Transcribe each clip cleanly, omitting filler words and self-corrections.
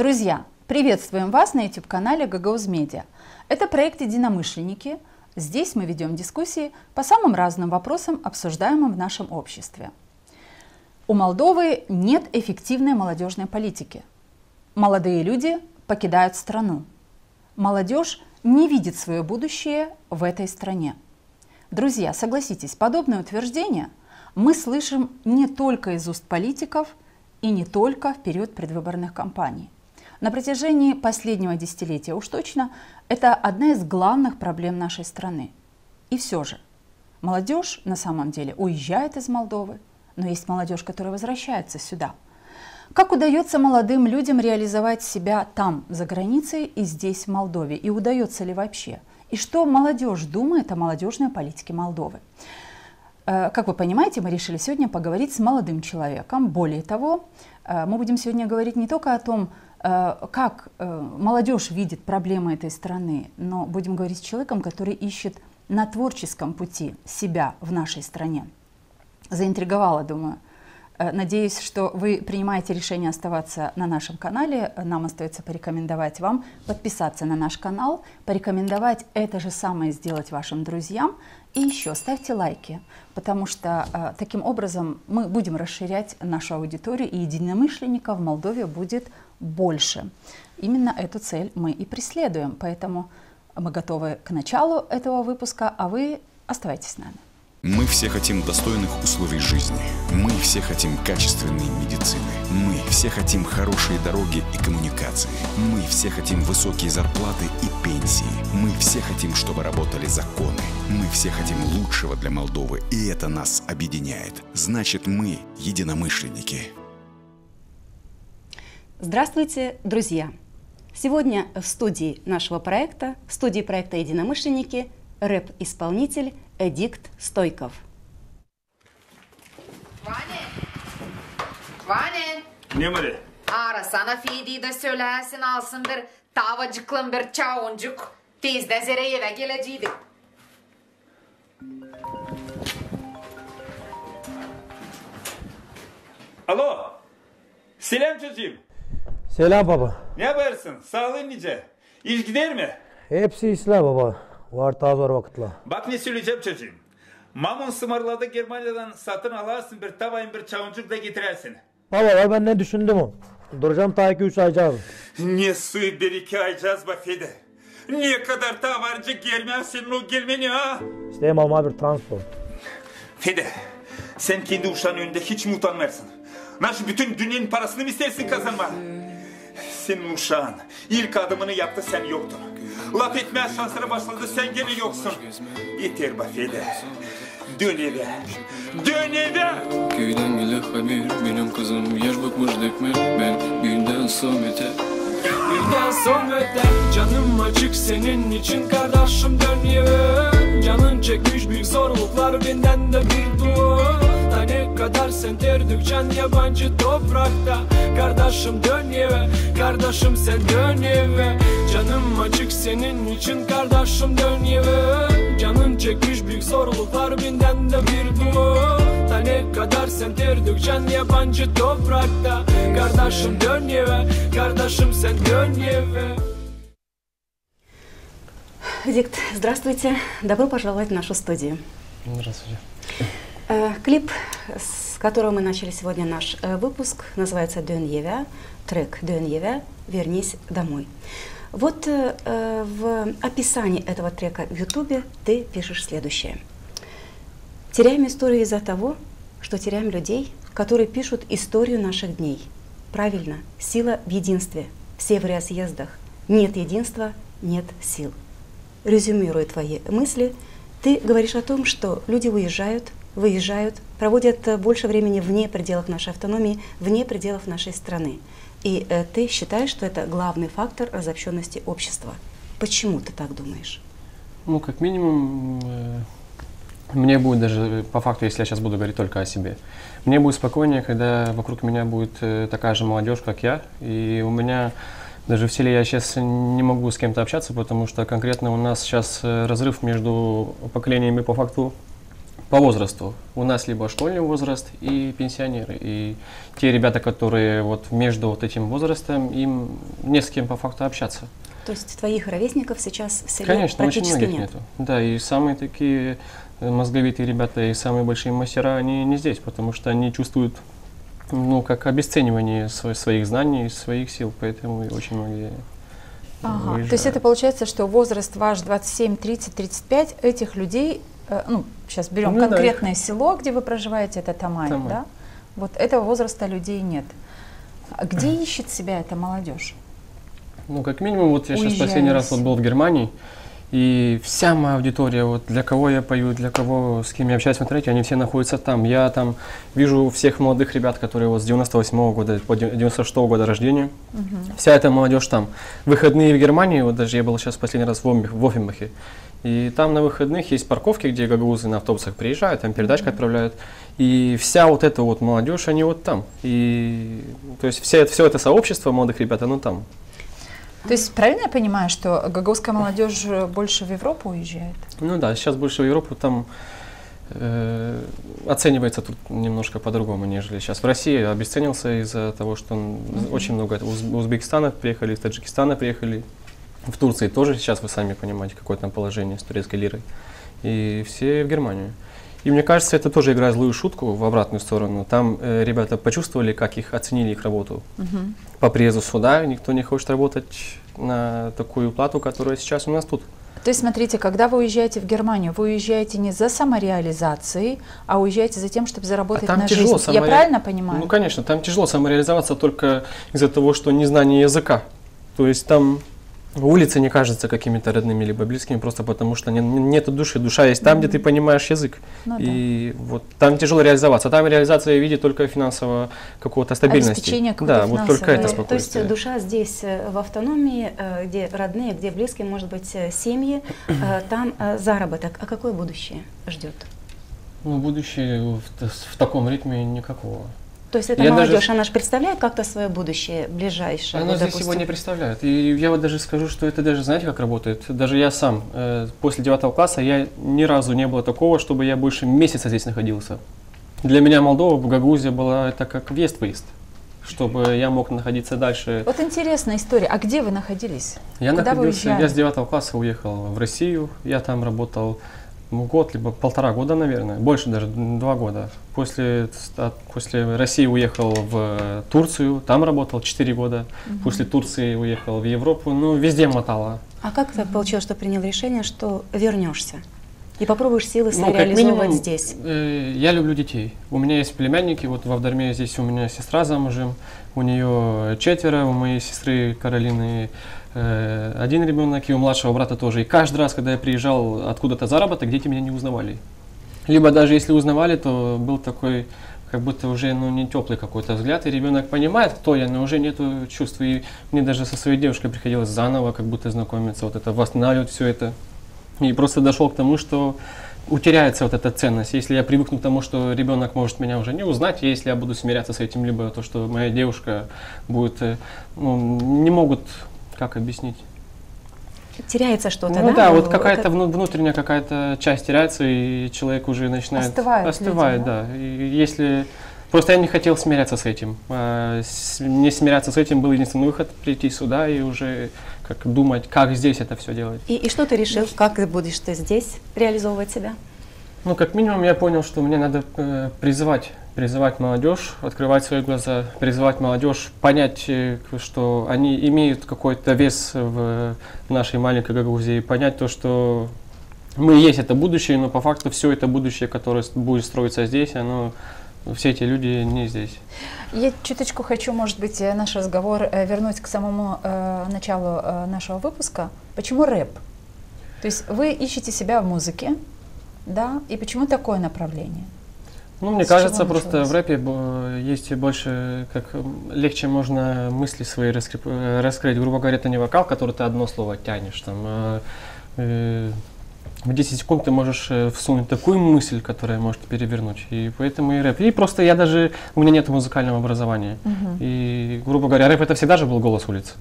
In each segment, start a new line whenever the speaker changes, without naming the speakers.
Друзья, приветствуем вас на YouTube-канале Гагауз Медиа. Это проект «Единомышленники». Здесь мы ведем дискуссии по самым разным вопросам, обсуждаемым в нашем обществе. У Молдовы нет эффективной молодежной политики. Молодые люди покидают страну. Молодежь не видит свое будущее в этой стране. Друзья, согласитесь, подобное утверждение мы слышим не только из уст политиков и не только в период предвыборных кампаний. На протяжении последнего десятилетия уж точно это одна из главных проблем нашей страны. И все же, молодежь на самом деле уезжает из Молдовы, но есть молодежь, которая возвращается сюда. Как удается молодым людям реализовать себя там, за границей, и здесь, в Молдове? И удается ли вообще? И что молодежь думает о молодежной политике Молдовы? Как вы понимаете, мы решили сегодня поговорить с молодым человеком. Более того, мы будем сегодня говорить не только о том, как молодежь видит проблемы этой страны, но будем говорить с человеком, который ищет на творческом пути себя в нашей стране. Заинтриговала, думаю. Надеюсь, что вы принимаете решение оставаться на нашем канале. Нам остается порекомендовать вам подписаться на наш канал, порекомендовать это же самое сделать вашим друзьям. И еще ставьте лайки, потому что таким образом мы будем расширять нашу аудиторию, и единомышленников в Молдове будет больше. Именно эту цель мы и преследуем. Поэтому мы готовы к началу этого выпуска, а вы оставайтесь с нами.
Мы все хотим достойных условий жизни. Мы все хотим качественной медицины. Мы все хотим хорошие дороги и коммуникации. Мы все хотим высокие зарплаты и пенсии. Мы все хотим, чтобы работали законы. Мы все хотим лучшего для Молдовы, и это нас объединяет. Значит, мы единомышленники.
Здравствуйте, друзья! Сегодня в студии нашего проекта, в студии проекта «Единомышленники», рэп-исполнитель Эдикт Стойков.
Vanen.
Ne var?
Arasana Fidi'yi de söylersin alsındır. Tavacıklım bir çavuncuk. Tez de zereye ve geleceğiydi.
Alo. Selam çocuğum.
Selam baba.
Ne yaparsın? Sağlığın nice? İş gider mi?
Hepsi İslam baba. Var az var vakitla.
Bak ne söyleyeceğim çocuğum. Mamun sımarladı Germanya'dan satın alarsın bir tavayın bir çavuncuk da getirersin.
Baba ben ne düşündüm o. Duracağım ta 2-3 aycağız.
Ne sığ bir iki aycağız be Fede. Ne kadar tavarcı gelmem senin o gelmeni ha?
İsteyim ama bir transport.
Fede sen kendi uşağın önünde hiç mi utanmazsın? Nasıl bütün dünyanın parasını mı istersin kazanma? Senin uşağın ilk adımını yaptı sen yoktun. Laf etmeye şansları başladı sen gene yoksun. Yeter be Fede. Dön eve. Dön eve.
Köyden gele haber benim kızım yaş bakmış dökme ben günden son öte. Günden son öte canım açık senin için kardeşim dön eve. Canın çekmiş büyük zorluklar benden de bir dua. Ne kadar sen ter dökeceksin yabancı toprakta. Kardeşim dön eve, kardeşim sen dön eve. Canım açık senin için kardeşim dön eve. Canın çekmiş büyük zorluklar benden de bir dua. Ne kadar sen ter dökeceksin yabancı toprakta. Kardeşim dön eve, kardeşim sen dön eve.
Эдикт, здравствуйте. Добро пожаловать в нашу студию.
Здравствуйте.
Клип, с которого мы начали сегодня наш выпуск, называется «Дön eve», трек «Dön eve», «Вернись домой». Вот в описании этого трека в Ютубе ты пишешь следующее. Теряем историю из-за того, что теряем людей, которые пишут историю наших дней. Правильно, сила в единстве, все в разъездах. Нет единства, нет сил. Резюмируя твои мысли, ты говоришь о том, что люди уезжают, выезжают, проводят больше времени вне пределов нашей автономии, вне пределов нашей страны. И ты считаешь, что это главный фактор разобщенности общества. Почему ты так думаешь?
Ну, как минимум, мне будет даже, по факту, если я сейчас буду говорить только о себе, мне будет спокойнее, когда вокруг меня будет такая же молодежь, как я, и у меня даже в селе я сейчас не могу с кем-то общаться, потому что конкретно у нас сейчас разрыв между поколениями по факту по возрасту. У нас либо школьный возраст и пенсионеры. И те ребята, которые вот между вот этим возрастом, им не с кем по факту общаться.
То есть твоих ровесников сейчас в селе
Конечно, очень
практически
многих
нет?
нету. Да, и самые такие мозговитые ребята и самые большие мастера, они не здесь, потому что они чувствуют, ну, как обесценивание своих знаний, своих сил, поэтому и очень многие
Ага. То есть это получается, что возраст ваш 27, 30, 35, этих людей, ну, сейчас берем конкретное село, где вы проживаете, это Тамай, да? Вот этого возраста людей нет. А где ищет себя эта молодежь?
Ну, как минимум, вот я сейчас последний раз вот был в Германии, и вся моя аудитория, вот для кого я пою, для кого, с кем я общаюсь в интернете, они все находятся там. Я там вижу всех молодых ребят, которые вот с 98-го года по 96-го года рождения. Вся эта молодежь там. Выходные в Германии, вот даже я был сейчас последний раз в Оффенбахе, и там на выходных есть парковки, где гагаузы на автобусах приезжают, там передачки отправляют. И вся вот эта вот молодежь, они вот там. И, то есть все это сообщество молодых ребят, оно там.
То есть правильно я понимаю, что гагаузская молодежь больше в Европу уезжает?
Ну да, сейчас больше в Европу, там оценивается тут немножко по-другому, нежели сейчас. В России обесценился из-за того, что очень много из Узбекистана приехали, из Таджикистана приехали. В Турции тоже сейчас, вы сами понимаете, какое там положение с турецкой лирой. И все в Германию. И мне кажется, это тоже играет злую шутку в обратную сторону. Там ребята почувствовали, как их оценили их работу. По приезду сюда никто не хочет работать на такую плату, которая сейчас у нас тут.
То есть, смотрите, когда вы уезжаете в Германию, вы уезжаете не за самореализацией, а уезжаете за тем, чтобы заработать на жизнь. Я правильно понимаю?
Ну, конечно, там тяжело самореализоваться только из-за того, что незнание языка. То есть там улицы не кажутся какими-то родными либо близкими, просто потому что нет души. Душа есть там, где ты понимаешь язык. Ну, и вот там тяжело реализоваться. Там реализация в виде только финансового какого-то стабильности. Да, вот только это спокойствие.
То есть душа здесь в автономии, где родные, где близкие, может быть, семьи, там заработок. А какое будущее ждет?
Ну, будущее в таком ритме никакого.
То есть эта молодежь, она же представляет как-то свое будущее ближайшее?
Она здесь его не представляет. И я вот даже скажу, что это даже, знаете, как работает? Даже я сам, после 9 класса, я ни разу не было такого, чтобы я больше месяца здесь находился. Для меня Молдова, Гагаузия была это как въезд-выезд, чтобы я мог находиться дальше.
Вот интересная история. А где вы находились?
Я с 9 класса уехал в Россию, я там работал год, либо 1,5 года, наверное, больше даже 2 года. После России уехал в Турцию, там работал 4 года. После Турции уехал в Европу, ну, везде мотало.
А как так получилось, что принял решение, что вернешься и попробуешь силы свои реализовывать здесь?
Я люблю детей. У меня есть племянники, вот в Авдарме здесь у меня сестра замужем, у нее 4, у моей сестры Каролины 1 ребенок, и у младшего брата тоже. И каждый раз, когда я приезжал откуда-то заработок, дети меня не узнавали. Либо даже если узнавали, то был такой, как будто уже не теплый какой-то взгляд, и ребенок понимает, кто я, но уже нету чувств. И мне даже со своей девушкой приходилось заново как будто знакомиться, вот это восстанавливать все это. И просто дошел к тому, что утеряется вот эта ценность. Если я привыкну к тому, что ребенок может меня уже не узнать, если я буду смиряться с этим, либо то, что моя девушка будет, не могут, как объяснить?
Теряется что-то, да?
Ну да, вот какая-то внутренняя какая-то часть теряется, и человек уже начинает остывает, да. И если просто я не хотел смиряться с этим, не смиряться с этим был единственный выход прийти сюда и уже как думать, как здесь это все делать.
И что ты решил, как будешь ты здесь реализовывать себя?
Ну, как минимум, я понял, что мне надо призывать молодежь, открывать свои глаза, призывать молодежь, понять, что они имеют какой-то вес в нашей маленькой Гагаузии, понять то, что мы есть это будущее, но по факту все это будущее, которое будет строиться здесь, все эти люди не здесь.
Я чуточку хочу, может быть, наш разговор вернуть к самому началу нашего выпуска. Почему рэп? То есть вы ищете себя в музыке, да? И почему такое направление?
Ну, мне кажется, просто в рэпе есть больше, как легче можно мысли свои раскрыть. Грубо говоря, это не вокал, который ты одно слово тянешь. Там, в 10 секунд ты можешь всунуть такую мысль, которая может перевернуть. И поэтому и рэп. И просто у меня нет музыкального образования. И, грубо говоря, рэп это всегда же был голос улиц.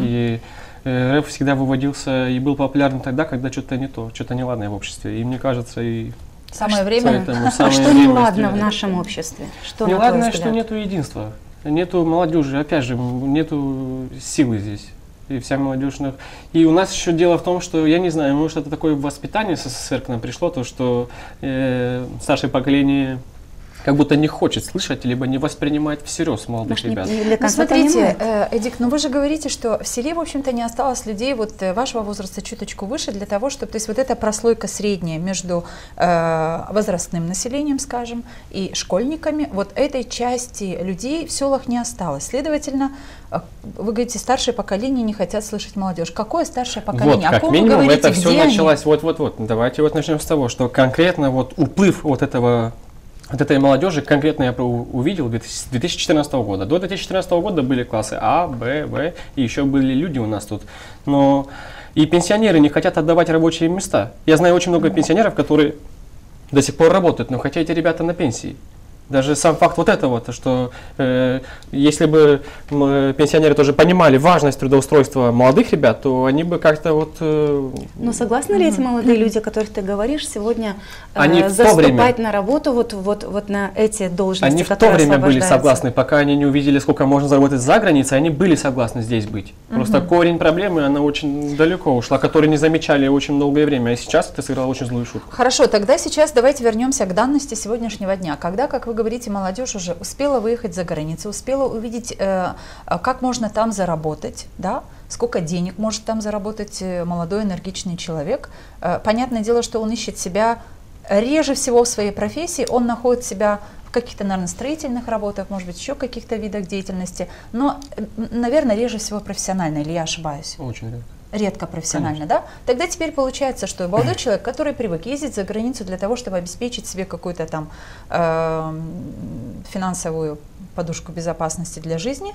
И рэп всегда выводился и был популярным тогда, когда что-то не то, что-то неладное в обществе. И мне кажется, и
Самое время.
А что неладно в нашем обществе? Что,
неладно, что нету единства, нету молодежи, опять же, нету силы здесь. И вся молодежь. И у нас еще дело в том, что, я не знаю, может, это такое воспитание с СССР к нам пришло, то, что старшее поколение как будто не хочет слышать, либо не воспринимать всерьез молодых ребят.
Ну, смотрите, Эдик, ну вы же говорите, что в селе, в общем-то, не осталось людей вот вашего возраста чуточку выше для того, чтобы, то есть вот эта прослойка средняя между возрастным населением, скажем, и школьниками, вот этой части людей в селах не осталось. Следовательно, вы говорите, старшее поколение не хотят слышать молодежь. Какое старшее поколение?
Вот, как минимум, это все началось, вот, давайте вот начнем с того, что конкретно вот уплыв вот этой молодежи конкретно я увидел с 2014 года. До 2014 года были классы А, Б, В, и еще были люди у нас тут. Но и пенсионеры не хотят отдавать рабочие места. Я знаю очень много пенсионеров, которые до сих пор работают, но хотя эти ребята на пенсии. Даже сам факт вот этого, то, что если бы пенсионеры тоже понимали важность трудоустройства молодых ребят, то они бы как-то вот...
Но согласны ли эти молодые люди, о которых ты говоришь, сегодня заступать на работу вот на эти должности,
они в то время были согласны, пока они не увидели, сколько можно заработать за границей, они были согласны здесь быть. Просто корень проблемы, она очень далеко ушла, которую не замечали очень долгое время, а сейчас это сыграло очень злую шутку.
Хорошо, тогда сейчас давайте вернемся к данности сегодняшнего дня. Когда, как вы говорите, молодежь уже успела выехать за границу, успела увидеть, как можно там заработать, да? Сколько денег может там заработать молодой энергичный человек. Понятное дело, что он ищет себя реже всего в своей профессии, он находит себя в каких-то, наверное, строительных работах, может быть, еще каких-то видах деятельности, но, наверное, реже всего профессионально, или я ошибаюсь?
Очень редко.
Редко профессионально, конечно. Да? Тогда теперь получается, что молодой человек, который привык ездить за границу для того, чтобы обеспечить себе какую-то там финансовую подушку безопасности для жизни,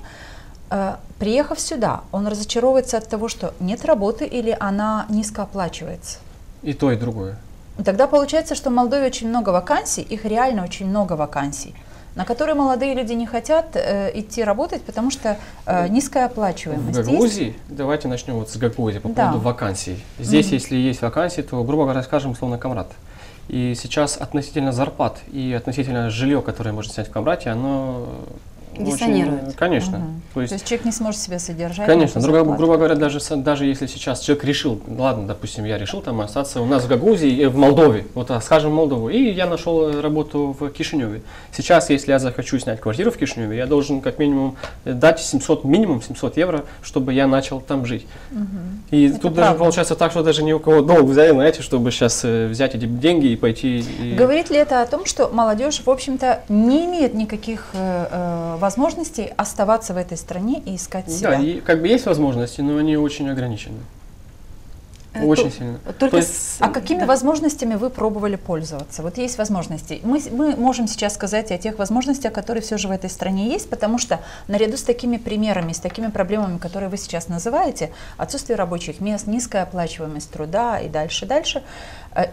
приехав сюда, он разочаровывается от того, что нет работы или она низко оплачивается.
И то, и другое.
Тогда получается, что в Молдове очень много вакансий, их реально очень много вакансий, на которые молодые люди не хотят идти работать, потому что низкая оплачиваемость.
В Гагаузии, давайте начнем вот с Гагаузии по поводу вакансий. Здесь, если есть вакансии, то, грубо говоря, скажем, условно, Камрад. И сейчас относительно зарплат и относительно жилья, которое можно снять в Камрате, оно...
Диссонирует.
Очень, конечно.
То есть человек не сможет себя содержать.
Конечно. Грубо говоря, даже если сейчас человек решил, ладно, допустим, я решил там остаться у нас в Гагаузии, в Молдове, вот скажем Молдову, и я нашел работу в Кишиневе. Сейчас, если я захочу снять квартиру в Кишиневе, я должен как минимум дать минимум 700 евро, чтобы я начал там жить. И это тут правда. Даже получается так, что даже ни у кого долг взяли, знаете, чтобы сейчас взять эти деньги и пойти.
Говорит ли это о том, что молодежь, в общем-то, не имеет никаких возможностей оставаться в этой стране и искать себя?
Да, и как бы есть возможности, но они очень ограничены. Очень сильно.
Только а какими возможностями вы пробовали пользоваться? Вот есть возможности. Мы можем сейчас сказать о тех возможностях, которые все же в этой стране есть, потому что наряду с такими примерами, с такими проблемами, которые вы сейчас называете, отсутствие рабочих мест, низкая оплачиваемость труда и дальше,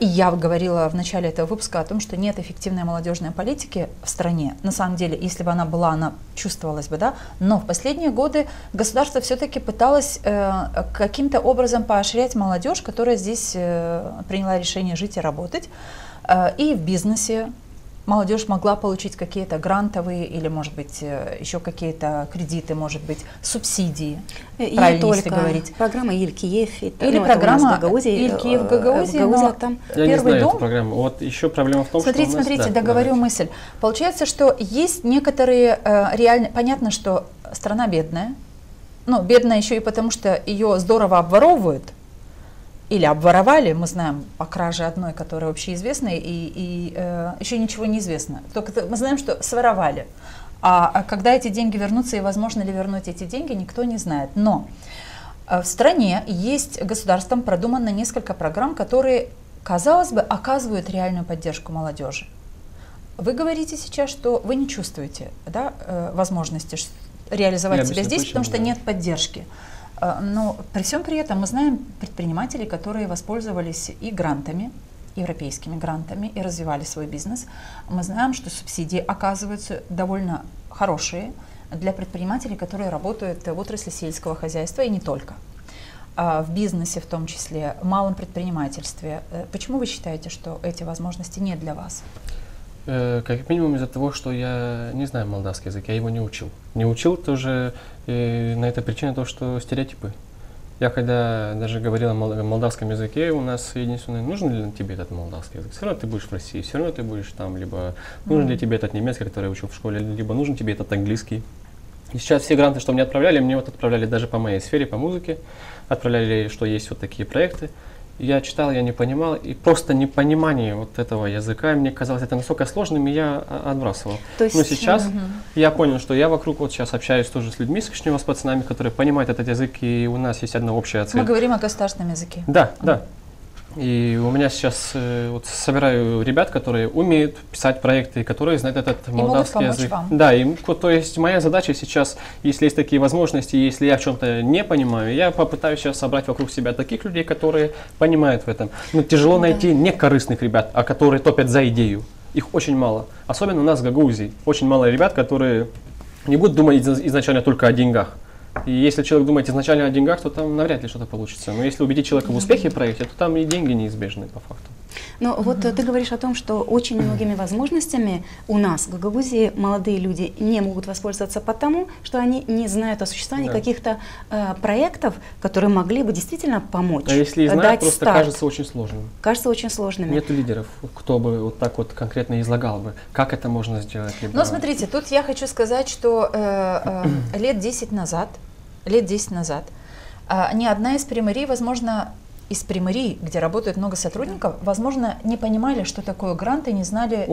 и я говорила в начале этого выпуска о том, что нет эффективной молодежной политики в стране. На самом деле, если бы она была, она чувствовалась бы, да. Но в последние годы государство все-таки пыталось каким-то образом поощрять молодежь, которая здесь приняла решение жить и работать. И в бизнесе молодежь могла получить какие-то грантовые или, может быть, еще какие-то кредиты, может быть, субсидии.
И не только. Говорить. Программа Иль-Киев.
Или программа Иль-Киев в Гагаузии.
Там
я не знаю эту программу. Вот еще проблема в том,
смотрите,
что
Смотрите, договорю мысль. Получается, что есть некоторые реально... Понятно, что страна бедная. Ну, бедная еще и потому, что ее здорово обворовывают. Или обворовали, мы знаем о краже одной, которая общеизвестна, и еще ничего не известно. Только мы знаем, что своровали. А когда эти деньги вернутся и возможно ли вернуть эти деньги, никто не знает. Но в стране есть государством продумано несколько программ, которые, казалось бы, оказывают реальную поддержку молодежи. Вы говорите сейчас, что вы не чувствуете, да, возможности реализовать себя здесь, потому что нет поддержки. Но при всем при этом мы знаем предпринимателей, которые воспользовались и грантами, европейскими грантами, и развивали свой бизнес. Мы знаем, что субсидии оказываются довольно хорошие для предпринимателей, которые работают в отрасли сельского хозяйства и не только. в бизнесе в том числе, в малом предпринимательстве. Почему вы считаете, что эти возможности нет для вас?
Как минимум из-за того, что я не знаю молдавский язык, я его не учил. Не учил тоже, на этой причине то, что стереотипы. Я когда даже говорил о молдавском языке, у нас единственное, нужен ли тебе этот молдавский язык? Все равно ты будешь в России, все равно ты будешь там, либо нужен ли тебе этот немецкий, который я учил в школе, либо нужен тебе этот английский. И сейчас все гранты, что мне вот отправляли даже по моей сфере, по музыке, отправляли, что есть вот такие проекты. Я читал, я не понимал, и просто непонимание вот этого языка, мне казалось это настолько сложным, и я отбрасывал.
То есть,
но сейчас я понял, что я вокруг вот сейчас общаюсь тоже с людьми, с Кишинева, с пацанами, которые понимают этот язык, и у нас есть одна общая цель.
Мы говорим о государственном языке.
Да, да. И у меня сейчас вот собираю ребят, которые умеют писать проекты, которые знают этот молдавский язык.
Вам.
Да, и то есть моя задача сейчас, если есть такие возможности, если я в чем-то не понимаю, я попытаюсь сейчас собрать вокруг себя таких людей, которые понимают в этом. Но тяжело найти некорыстных ребят, а которые топят за идею. Их очень мало. Особенно у нас в Гагаузии. Очень мало ребят, которые не будут думать изначально только о деньгах. И если человек думает изначально о деньгах, то там навряд ли что-то получится. Но если убедить человека в успехе в проекте, то там и деньги неизбежны по факту.
Но вот ты говоришь о том, что очень многими возможностями у нас в Гагаузии молодые люди не могут воспользоваться потому, что они не знают о существовании каких-то проектов, которые могли бы действительно помочь.
А если и знают, просто
старт.
кажется очень сложным.
Кажется очень сложными.
Нет лидеров, кто бы вот так вот конкретно излагал бы, как это можно сделать. Либо...
Но смотрите, тут я хочу сказать, что лет 10 назад ни одна из примарий, возможно, из примарий, где работает много сотрудников, возможно, не понимали, что такое грант, и не знали,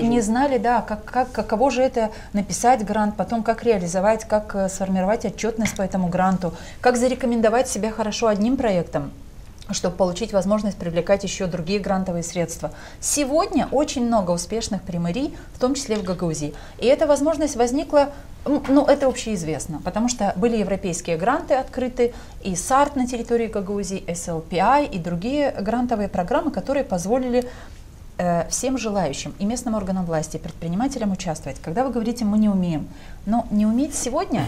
не знали, да, каково же это написать грант, потом как реализовать, как сформировать отчетность по этому гранту, как зарекомендовать себя хорошо одним проектом, чтобы получить возможность привлекать еще другие грантовые средства. Сегодня очень много успешных примарий, в том числе в Гагаузии. И эта возможность возникла, ну, это общеизвестно, потому что были европейские гранты открыты, и САРТ на территории Гагаузии, SLPI и другие грантовые программы, которые позволили всем желающим, и местным органам власти, и предпринимателям участвовать. Когда вы говорите «мы не умеем», но не уметь сегодня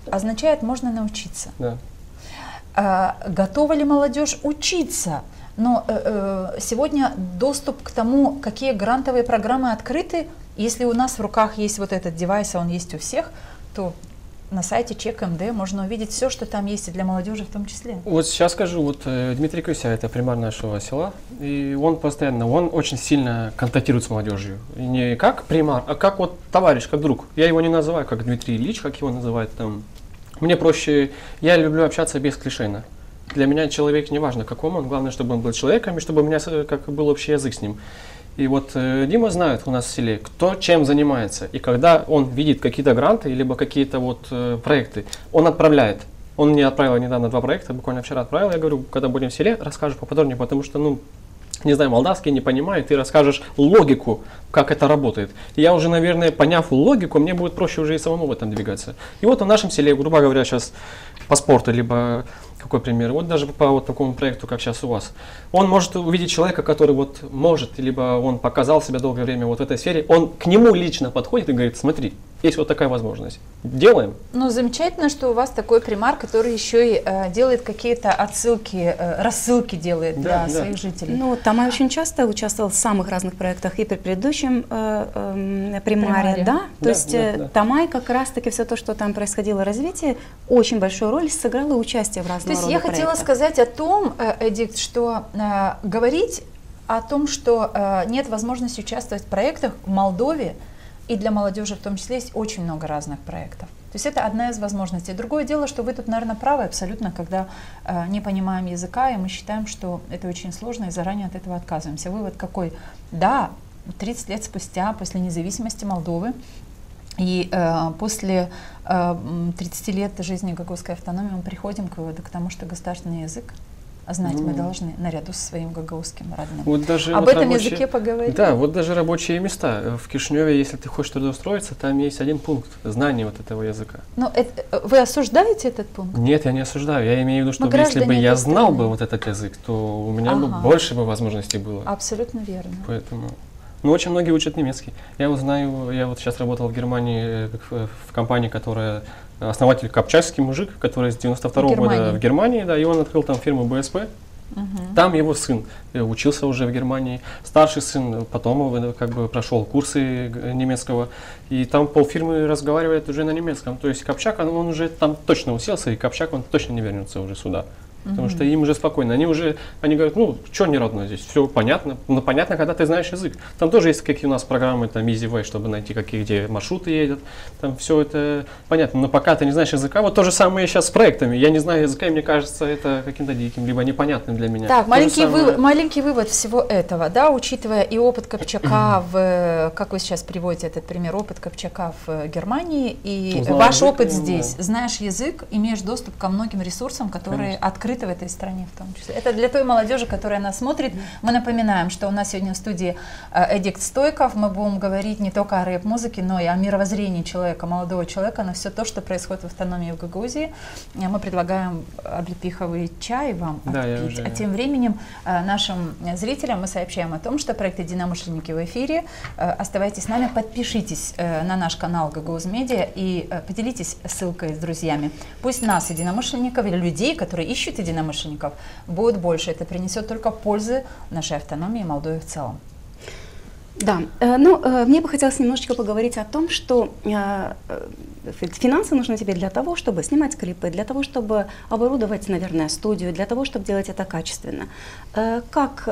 означает «можно научиться».
Да.
Готова ли молодежь учиться? Но сегодня доступ к тому, какие грантовые программы открыты, если у нас в руках есть вот этот девайс, а он есть у всех, то на сайте ЧЕК.МД можно увидеть все, что там есть, и для молодежи в том числе. Вот
сейчас скажу, вот Дмитрий Куся, это примар нашего села, и он очень сильно контактирует с молодежью. И не как примар, а как вот товарищ, как друг. Я его не называю как Дмитрий Ильич, как его называют там. Мне проще, я люблю общаться без клишейно. Для меня человек не важно, каком он, главное, чтобы он был человеком, и чтобы у меня как был общий язык с ним. И вот Дима знает у нас в селе, кто чем занимается. И когда он видит какие-то гранты, либо какие-то вот проекты, он отправляет. Он мне отправил недавно 2 проекта, буквально вчера отправил. Я говорю, когда будем в селе, расскажешь поподробнее, потому что, ну, не знаю, молдавский не понимает, ты расскажешь логику, как это работает. И я уже, наверное, поняв логику, мне будет проще уже и самому в этом двигаться. И вот в нашем селе, грубо говоря, сейчас по спорту, либо какой пример, вот даже по вот такому проекту, как сейчас у вас, он может увидеть человека, который вот может, либо он показал себя долгое время вот в этой сфере, он к нему лично подходит и говорит, смотри, есть вот такая возможность, делаем.
Ну, замечательно, что у вас такой примар, который еще и делает какие-то отсылки, рассылки делает для своих жителей.
Ну, Тамай очень часто участвовал в самых разных проектах и при предыдущем примаре, да? То есть Тамай как раз-таки все то, что там происходило, развитие, очень большую роль сыграло участие в разных проектах.
То есть я хотела сказать о том, Эдикт, что говорить о том, что нет возможности участвовать в проектах в Молдове, и для молодежи в том числе есть очень много разных проектов. То есть это одна из возможностей. Другое дело, что вы тут, наверное, правы абсолютно, когда не понимаем языка, и мы считаем, что это очень сложно, и заранее от этого отказываемся. Вывод какой? Да, 30 лет спустя, после независимости Молдовы, и после 30 лет жизни гагаузской автономии мы приходим к выводу, к тому, что государственный язык знать мы должны наряду со своим гагаузским родным.
Вот даже
об
вот
этом языке поговорим.
Да, вот даже рабочие места. В Кишиневе, если ты хочешь трудоустроиться, там есть один пункт – знание вот этого языка.
Но вы осуждаете этот пункт?
Нет, я не осуждаю. Я имею в виду, что если бы я знал бы вот этот язык, то у меня бы больше бы возможностей было.
Абсолютно верно.
Поэтому Но очень многие учат немецкий. Я вот знаю, я вот сейчас работал в Германии в компании, которая основатель копчачский мужик, который с 92-го года в Германии, да, и он открыл там фирму БСП. Там его сын учился уже в Германии, старший сын потом как бы прошел курсы немецкого, и там полфирмы разговаривает уже на немецком. То есть Копчак, он уже там точно уселся, и Копчак, он точно не вернется уже сюда. Потому что им уже спокойно. Они говорят, ну, что не родное здесь, все понятно. Но понятно, когда ты знаешь язык. Там тоже есть какие у нас программы, там, EasyWay, чтобы найти, где маршруты едут. Там все это понятно. Но пока ты не знаешь языка, вот то же самое сейчас с проектами. Я не знаю языка, и мне кажется, это каким-то диким, либо непонятным для меня.
Так, маленький вывод всего этого, да, учитывая и опыт Копчака как вы сейчас приводите этот пример, опыт Копчака в Германии и ваш опыт здесь. Знаешь язык, имеешь доступ ко многим ресурсам, которые открыты в этой стране в том числе. Это для той молодежи, которая нас смотрит. Мы напоминаем, что у нас сегодня в студии Эдикт Стойков. Мы будем говорить не только о рэп-музыке, но и о мировоззрении человека, молодого человека, на все то, что происходит в автономии в Гагаузии. Мы предлагаем облепиховый чай вам отпить. А тем временем нашим зрителям мы сообщаем о том, что проект «Единомышленники» в эфире. Оставайтесь с нами, подпишитесь на наш канал Гагаuz Медиа и поделитесь ссылкой с друзьями. Пусть нас, единомышленников, или людей, которые ищут единомышленников, будет больше. Это принесет только пользы нашей автономии и Молдове в целом.
Да, мне бы хотелось немножечко поговорить о том, что финансы нужны тебе для того, чтобы снимать клипы, для того, чтобы оборудовать, наверное, студию, для того, чтобы делать это качественно. Как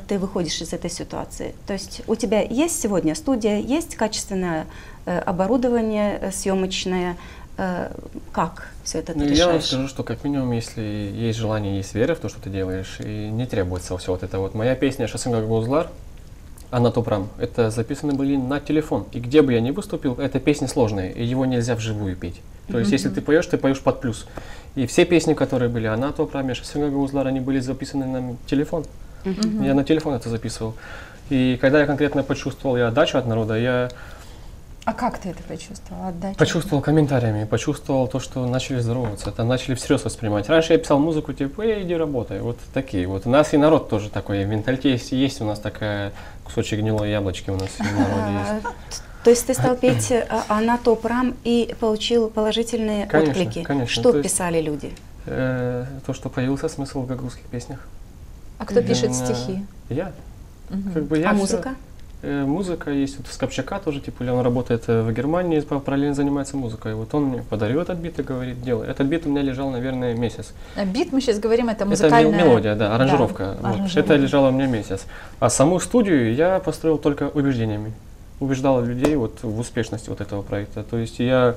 ты выходишь из этой ситуации? То есть у тебя есть сегодня студия, есть качественное оборудование съемочное, как все это ты решаешь?
Я вам скажу, что как минимум, если есть желание, есть вера в то, что ты делаешь, и не требуется все вот это вот. Моя песня «Шоссын Гагаузлар», Анна Топрам, это записаны были на телефон. И где бы я ни выступил, эта песня сложная, и его нельзя вживую петь. То есть, если ты поешь под плюс. И все песни, которые были Анна Топрам, «Шоссын Гагаузлар», они были записаны на телефон. Я на телефон это записывал. И когда я конкретно почувствовал отдачу от народа,
А как ты это почувствовал? Отдачу?
Почувствовал комментариями, почувствовал то, что начали здороваться, там начали всерьез воспринимать. Раньше я писал музыку, типа, иди работай, вот такие вот. У нас и народ тоже такой, в менталитете есть у нас такая кусочек гнилой яблочки у нас в народе есть.
То есть ты стал петь Анна Топрам и получил положительные отклики?
Конечно.
Что писали люди?
То, что появился смысл в гагаузских песнях.
А кто пишет стихи?
Я.
А музыка?
Музыка есть, вот с Копчака тоже, типа, он работает в Германии, параллельно занимается музыкой. Вот он мне подарил этот бит и говорит, делай. Этот бит у меня лежал, наверное, месяц.
А бит, мы сейчас говорим, это музыкальная...
Это мелодия, да, аранжировка.
Да,
вот. Это лежало у меня месяц. А саму студию я построил только убеждениями. Убеждал людей вот в успешности вот этого проекта. То есть я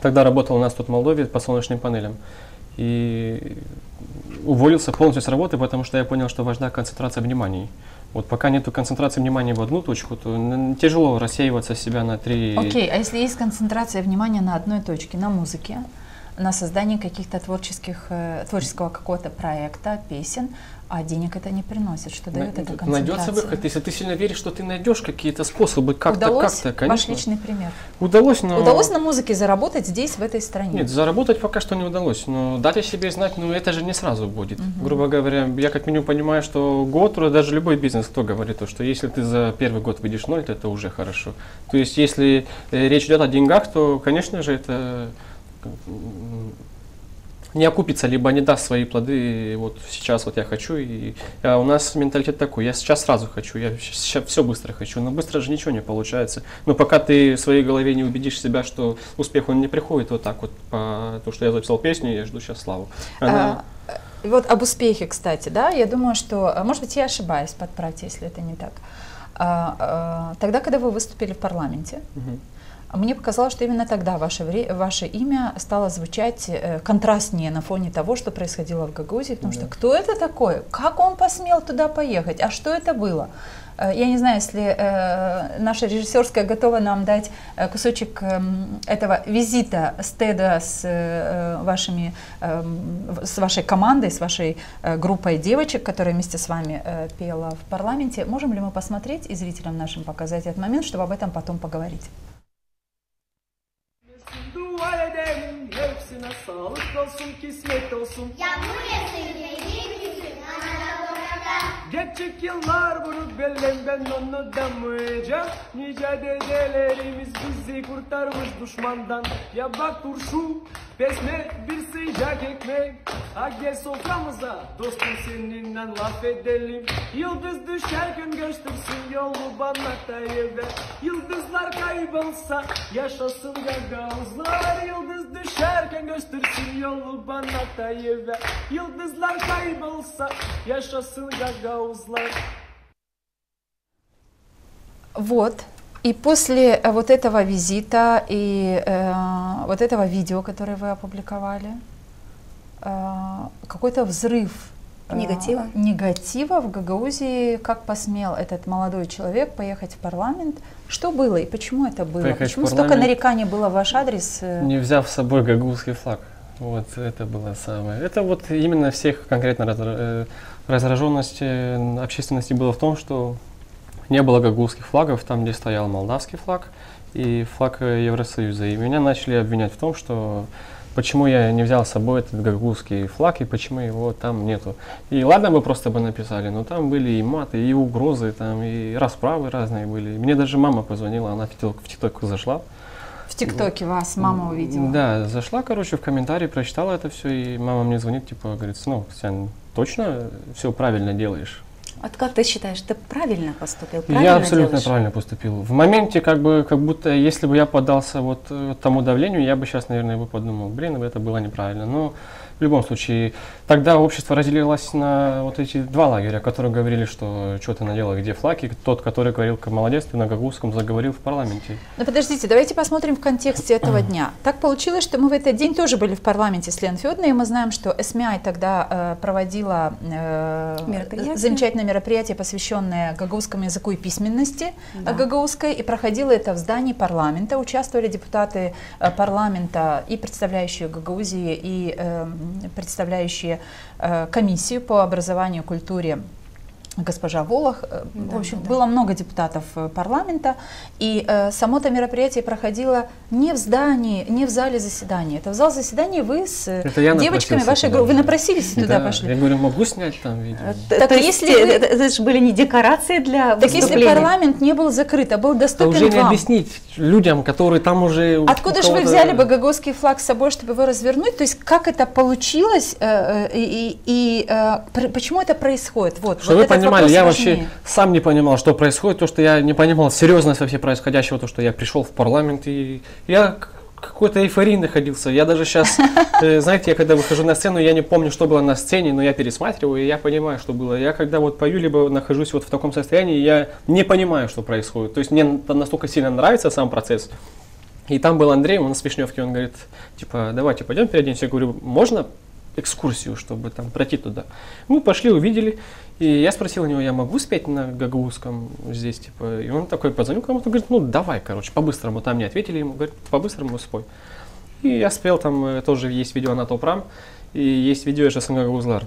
тогда работал у нас тут в Молдове по солнечным панелям. И уволился полностью с работы, потому что я понял, что важна концентрация внимания. Вот пока нету концентрации внимания в одну точку, то тяжело рассеиваться себя на три...
Окей, а если есть концентрация внимания на одной точке, на музыке, на создании каких-то творческого какого-то проекта, песен, а денег это не приносит, что дает эта концентрация?
Найдется выход, если ты сильно веришь, что ты найдешь какие-то способы,
Удалось?
конечно.
Ваш личный пример.
Удалось, но...
Удалось на музыке заработать здесь, в этой стране?
Нет, заработать пока что не удалось, но дать о себе знать, это же не сразу будет. Грубо говоря, я как минимум понимаю, что год, даже любой бизнес, кто говорит, что если ты за первый год выйдешь ноль, то это уже хорошо. То есть, если речь идет о деньгах, то, конечно же, это не окупится, либо не даст свои плоды. Вот сейчас вот я хочу, у нас менталитет такой, я сейчас сразу хочу, я сейчас все быстро хочу, но быстро же ничего не получается. Но пока ты в своей голове не убедишь себя, что успех он не приходит вот так вот, по то, что я записал песню, я жду сейчас славу.
Вот об успехе, кстати, да, я думаю, что, может быть, я ошибаюсь, подправьте, если это не так. Тогда, когда вы выступили в парламенте, мне показалось, что именно тогда ваше имя стало звучать контрастнее на фоне того, что происходило в Гагаузии, потому что кто это такой? Как он посмел туда поехать? А что это было? Я не знаю, если наша режиссерская готова нам дать кусочек этого визита Стеда с вашей командой, с вашей группой девочек, которая вместе с вами пела в парламенте. Можем ли мы посмотреть и зрителям нашим показать этот момент, чтобы об этом потом поговорить?
Dua edelim hepsine sağlık olsun, kismet olsun. Yağmur yesin, yüzün, ana Geçecek yıllar bunu bellem ben onu damayacağım. Nice dedelerimiz bizi kurtarmış düşmandan. Ya bak turşu, besme bir sıcak ekmek. Ha gel soframıza dostum seninle laf edelim. Yıldız düşerken göstersin yolu bana da eve. Yıldızlar kaybolsa yaşasın gagavuzlar. Yıldız düşerken göstersin yolu bana da eve. Yıldızlar kaybolsa yaşasın gagavuzlar.
Вот. И после вот этого визита и вот этого видео, которое вы опубликовали, какой-то взрыв негатива в Гагаузии. Как посмел этот молодой человек поехать в парламент? Что было и почему это было?
Поехать
почему столько нареканий было в ваш адрес?
Не взяв с собой гагаузский флаг. Вот это было самое. Это вот именно всех конкретно раздраженность общественности было в том, что не было гагаузских флагов там, где стоял молдавский флаг и флаг Евросоюза. И меня начали обвинять в том, что почему я не взял с собой этот гагаузский флаг и почему его там нету. И ладно бы просто бы написали, но там были и маты, и угрозы, там, и расправы разные были. Мне даже мама позвонила, она в ТикТок зашла.
В ТикТоке вас мама увидела?
Да, зашла, короче, в комментарии, прочитала это все, и мама мне звонит, типа, говорит: сынок, Сян, точно все правильно делаешь?
Вот как ты считаешь, ты правильно поступил?
Я абсолютно правильно поступил. В моменте, как будто, если бы я поддался вот тому давлению, я бы сейчас, наверное, бы подумал: блин, это было неправильно. Но в любом случае, тогда общество разделилось на вот эти два лагеря, которые говорили, что что ты наделал, где флаг, и тот, который говорил: молодец, ты на гагаузском заговорил в парламенте.
Но подождите, давайте посмотрим в контексте этого дня. Так получилось, что мы в этот день тоже были в парламенте с Леной Федоровной, и мы знаем, что СМИ тогда проводила замечательное мероприятие, посвященное гагаузскому языку и письменности гагаузской, и проходило это в здании парламента. Участвовали депутаты парламента и представляющие Гагаузии, и представляющие комиссию по образованию и культуре госпожа Волох. В общем, было много депутатов парламента, и само это мероприятие проходило не в здании, не в зале заседаний. Это в зал заседаний вы с девочками вашей группы. Вы напросились и туда пошли.
Я говорю: могу снять там видео?
Так если это же были не декорации для выступления.
Так если парламент не был закрыт, а был доступен
уже не
вам.
Объяснить людям, которые там уже...
Откуда же вы взяли бы гагаузский флаг с собой, чтобы его развернуть? То есть как это получилось и почему это происходит? Вот,
что
вот
вы
этот
понимали,
вопрос
я
важнее.
вообще сам не понимал, что происходит, то, что я не понимал серьезность вообще происходящего, то, что я пришел в парламент, и я какой-то эйфории находился. Я даже сейчас, знаете, я когда выхожу на сцену, я не помню, что было на сцене, но я пересматриваю, и я понимаю, что было. Я когда вот пою, либо нахожусь вот в таком состоянии, я не понимаю, что происходит. То есть мне настолько сильно нравится сам процесс. И там был Андрей, он с Вишневки, он говорит, типа, давайте пойдем переоденемся. Я говорю: можно экскурсию, чтобы там пройти туда? Мы пошли, увидели, и я спросил у него: я могу спеть на гагаузском здесь, типа? И он такой позвонил кому-то, говорит: ну давай, короче, по-быстрому. Там не ответили ему, говорит: по-быстрому спой. И я спел, там тоже есть видео на Топрам, и есть видео «Yaşasın Gagauzlar».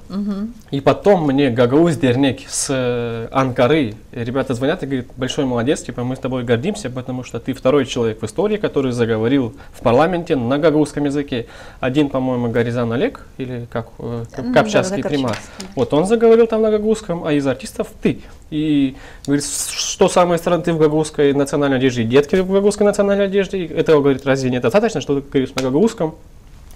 И потом мне Гагаuz Дернек с Анкары, ребята звонят и говорят: большой молодец, типа, мы с тобой гордимся, потому что ты второй человек в истории, который заговорил в парламенте на гагаузском языке. Один, по-моему, Горизан Олег, или как Капчатский примат. Вот он заговорил там на гагаузском, а из артистов ты. И говорит: что самое странное, ты в гагаузской национальной одежде, детки в гагаузской национальной одежде. Этого, говорит, разве недостаточно, что ты говоришь на гагаузском?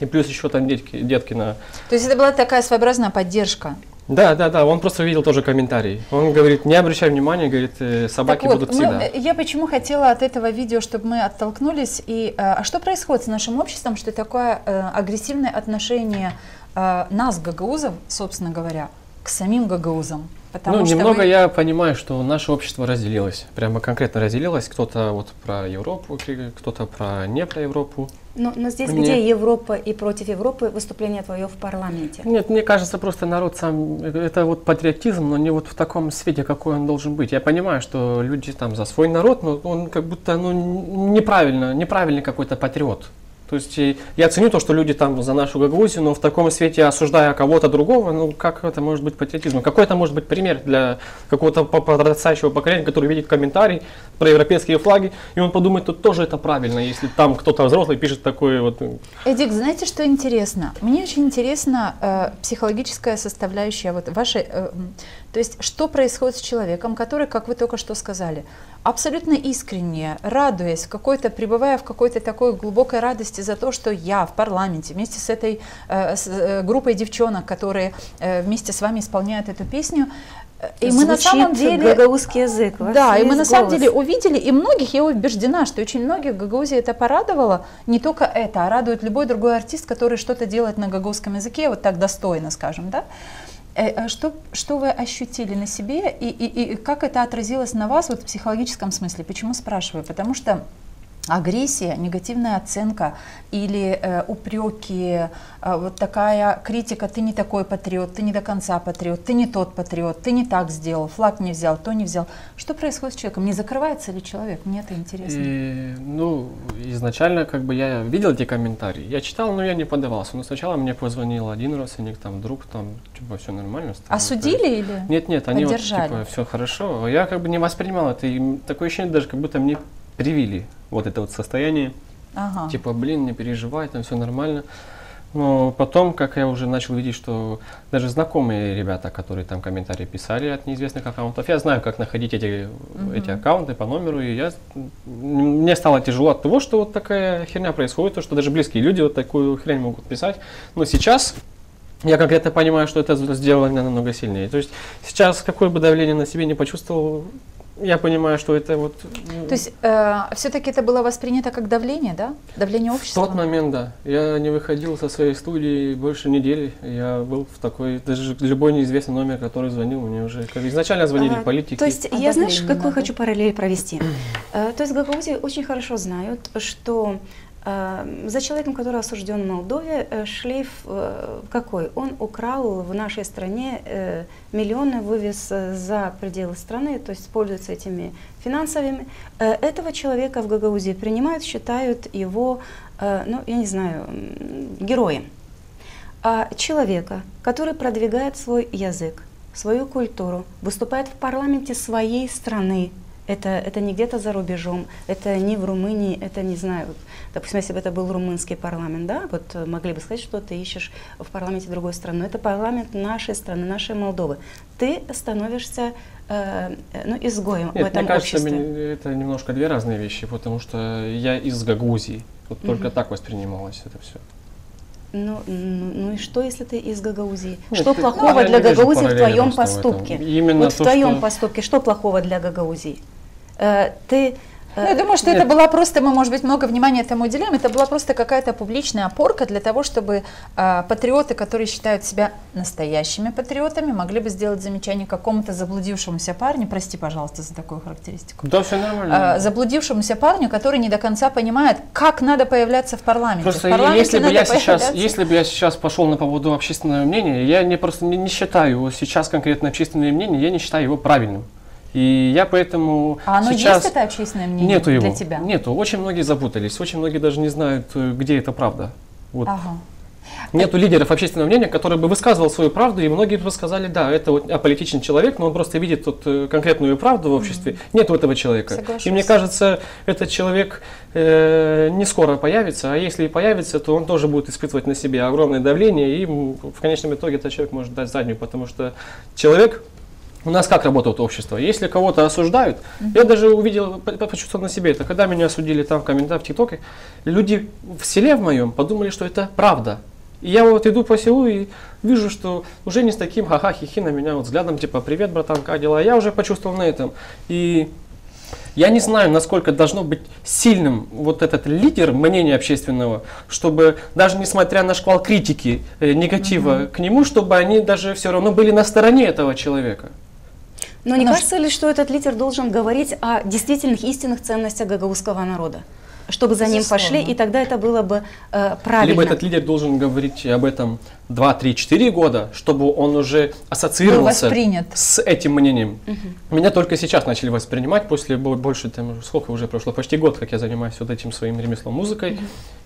И плюс еще там детки на... То
есть это была такая своеобразная поддержка?
Да, он просто видел тоже комментарий. Он говорит: не обращай внимания, говорит, собаки будут всегда.
Я почему хотела от этого видео, чтобы мы оттолкнулись. А что происходит с нашим обществом, что такое агрессивное отношение нас, гагаузов, собственно говоря, к самим гагаузам?
Ну, немного я понимаю, что наше общество разделилось, прямо конкретно разделилось. Кто-то вот про Европу, кто-то не про Европу.
Но здесь где Европа и против Европы выступление твое в парламенте?
Нет, мне кажется, просто народ сам, это вот патриотизм, но не вот в таком свете, какой он должен быть. Я понимаю, что люди там за свой народ, но он как будто неправильный какой-то патриот. То есть я ценю то, что люди там за нашу Гагаузию, но в таком свете, осуждая кого-то другого, ну как это может быть патриотизм? Какой это может быть пример для какого-то подрастающего поколения, который видит комментарий про европейские флаги, и он подумает, тут тоже это правильно, если там кто-то взрослый пишет такое вот.
Эдик, знаете, что интересно? Мне очень интересна психологическая составляющая вот вашей... То есть что происходит с человеком, который, как вы только что сказали, абсолютно искренне, радуясь, пребывая в какой-то такой глубокой радости за то, что я в парламенте вместе с этой группой девчонок, которые вместе с вами исполняют эту песню, и мы на самом деле
гагаузский язык.
Да, и мы на самом деле увидели, и многих, я убеждена, что очень многих в Гагаузии это порадовало, не только это, а радует любой другой артист, который что-то делает на гагаузском языке, вот так достойно, скажем, да. Что вы ощутили на себе и как это отразилось на вас вот в психологическом смысле? Почему спрашиваю? Потому что агрессия, негативная оценка или упреки, вот такая критика: ты не такой патриот, ты не до конца патриот, ты не тот патриот, ты не так сделал, флаг не взял, то не взял. Что происходит с человеком? Не закрывается ли человек? Мне это интересно.
Ну, изначально как бы я видел эти комментарии, я читал, но я не поддавался. Но сначала мне позвонил один родственник, там друг, там типа все нормально.
Осудили или?
Нет, они вот,
поддержали?
типа все хорошо. Я как бы не воспринимал это, и такое ощущение даже, как будто мне привили вот это вот состояние, типа, блин, не переживай, там все нормально. Но потом, как я уже начал видеть, что даже знакомые ребята, которые там комментарии писали от неизвестных аккаунтов, я знаю, как находить эти аккаунты по номеру, и мне стало тяжело от того, что вот такая херня происходит, то, что даже близкие люди вот такую хрень могут писать. Но сейчас я конкретно понимаю, что это сделало меня намного сильнее. То есть сейчас, какое бы давление на себе не почувствовал, я понимаю, что это вот...
То есть все-таки это было воспринято как давление, да? Давление общества?
В тот момент, да. Я не выходил со своей студии больше недели. Я был в такой... Даже любой неизвестный номер, который звонил, мне уже... Изначально звонили политики.
То есть я, знаешь, какую хочу параллель провести? То есть в Гагаузии очень хорошо знают, что за человеком, который осужден в Молдове, шлейф какой? Он украл в нашей стране миллионы, вывез за пределы страны, то есть пользуется этими финансовыми. Этого человека в Гагаузии принимают, считают его, ну, я не знаю, героем. А человека, который продвигает свой язык, свою культуру, выступает в парламенте своей страны, это не где-то за рубежом, это не в Румынии, это не знаю, вот, допустим, если бы это был румынский парламент, да, вот могли бы сказать, что ты ищешь в парламенте другой страны, но это парламент нашей страны, нашей Молдовы. Ты становишься изгоем в этом
мне кажется,
обществе.
Это немножко две разные вещи, потому что я из Гагаузии, вот только так воспринималось это все.
Ну и что, если ты из Гагаузии? Что плохого для Гагаузии в твоем поступке? Вот в твоем поступке, что плохого для Гагаузии?
Я думаю, что это была просто, мы, может быть, много внимания этому уделяем, это была просто какая-то публичная опорка для того, чтобы патриоты, которые считают себя настоящими патриотами, могли бы сделать замечание какому-то заблудившемуся парню, прости, пожалуйста, за такую характеристику.
Да, все нормально.
Заблудившемуся парню, который не до конца понимает, как надо появляться в парламенте.
Просто если бы я сейчас пошел на поводу общественного мнения, я просто не считаю сейчас конкретно общественное мнение, я не считаю его правильным. И я поэтому
оно
сейчас...
есть это общественное мнение для тебя?
Нету. Очень многие запутались, очень многие даже не знают, где это правда. Вот. Нету лидеров общественного мнения, который бы высказывал свою правду, и многие бы сказали, да, это вот аполитичный человек, но он просто видит тут конкретную правду в обществе. Нету этого человека.
Соглашусь.
И мне кажется, этот человек не скоро появится, а если и появится, то он тоже будет испытывать на себе огромное давление, и в конечном итоге этот человек может дать заднюю, потому что человек... У нас как работает общество? Если кого-то осуждают, я даже увидел, почувствовал на себе это, когда меня осудили там в комментариях в ТикТоке, люди в селе в моем подумали, что это правда. И я вот иду по селу и вижу, что уже не с таким ха-ха-хи-хи на меня вот взглядом, типа, привет, братан, как дела? Я уже почувствовал на этом. И я не знаю, насколько должно быть сильным вот этот лидер мнения общественного, чтобы даже несмотря на шквал критики, негатива к нему, чтобы они даже все равно были на стороне этого человека.
Но не кажется ли, что этот лидер должен говорить о действительных истинных ценностях гагаузского народа? Чтобы за ним пошли, и тогда это было бы правильно.
Либо этот лидер должен говорить об этом 2, 3, 4 года, чтобы он уже ассоциировался с этим мнением. Меня только сейчас начали воспринимать, после больше, там, сколько уже прошло, почти год, как я занимаюсь вот этим своим ремеслом, музыкой.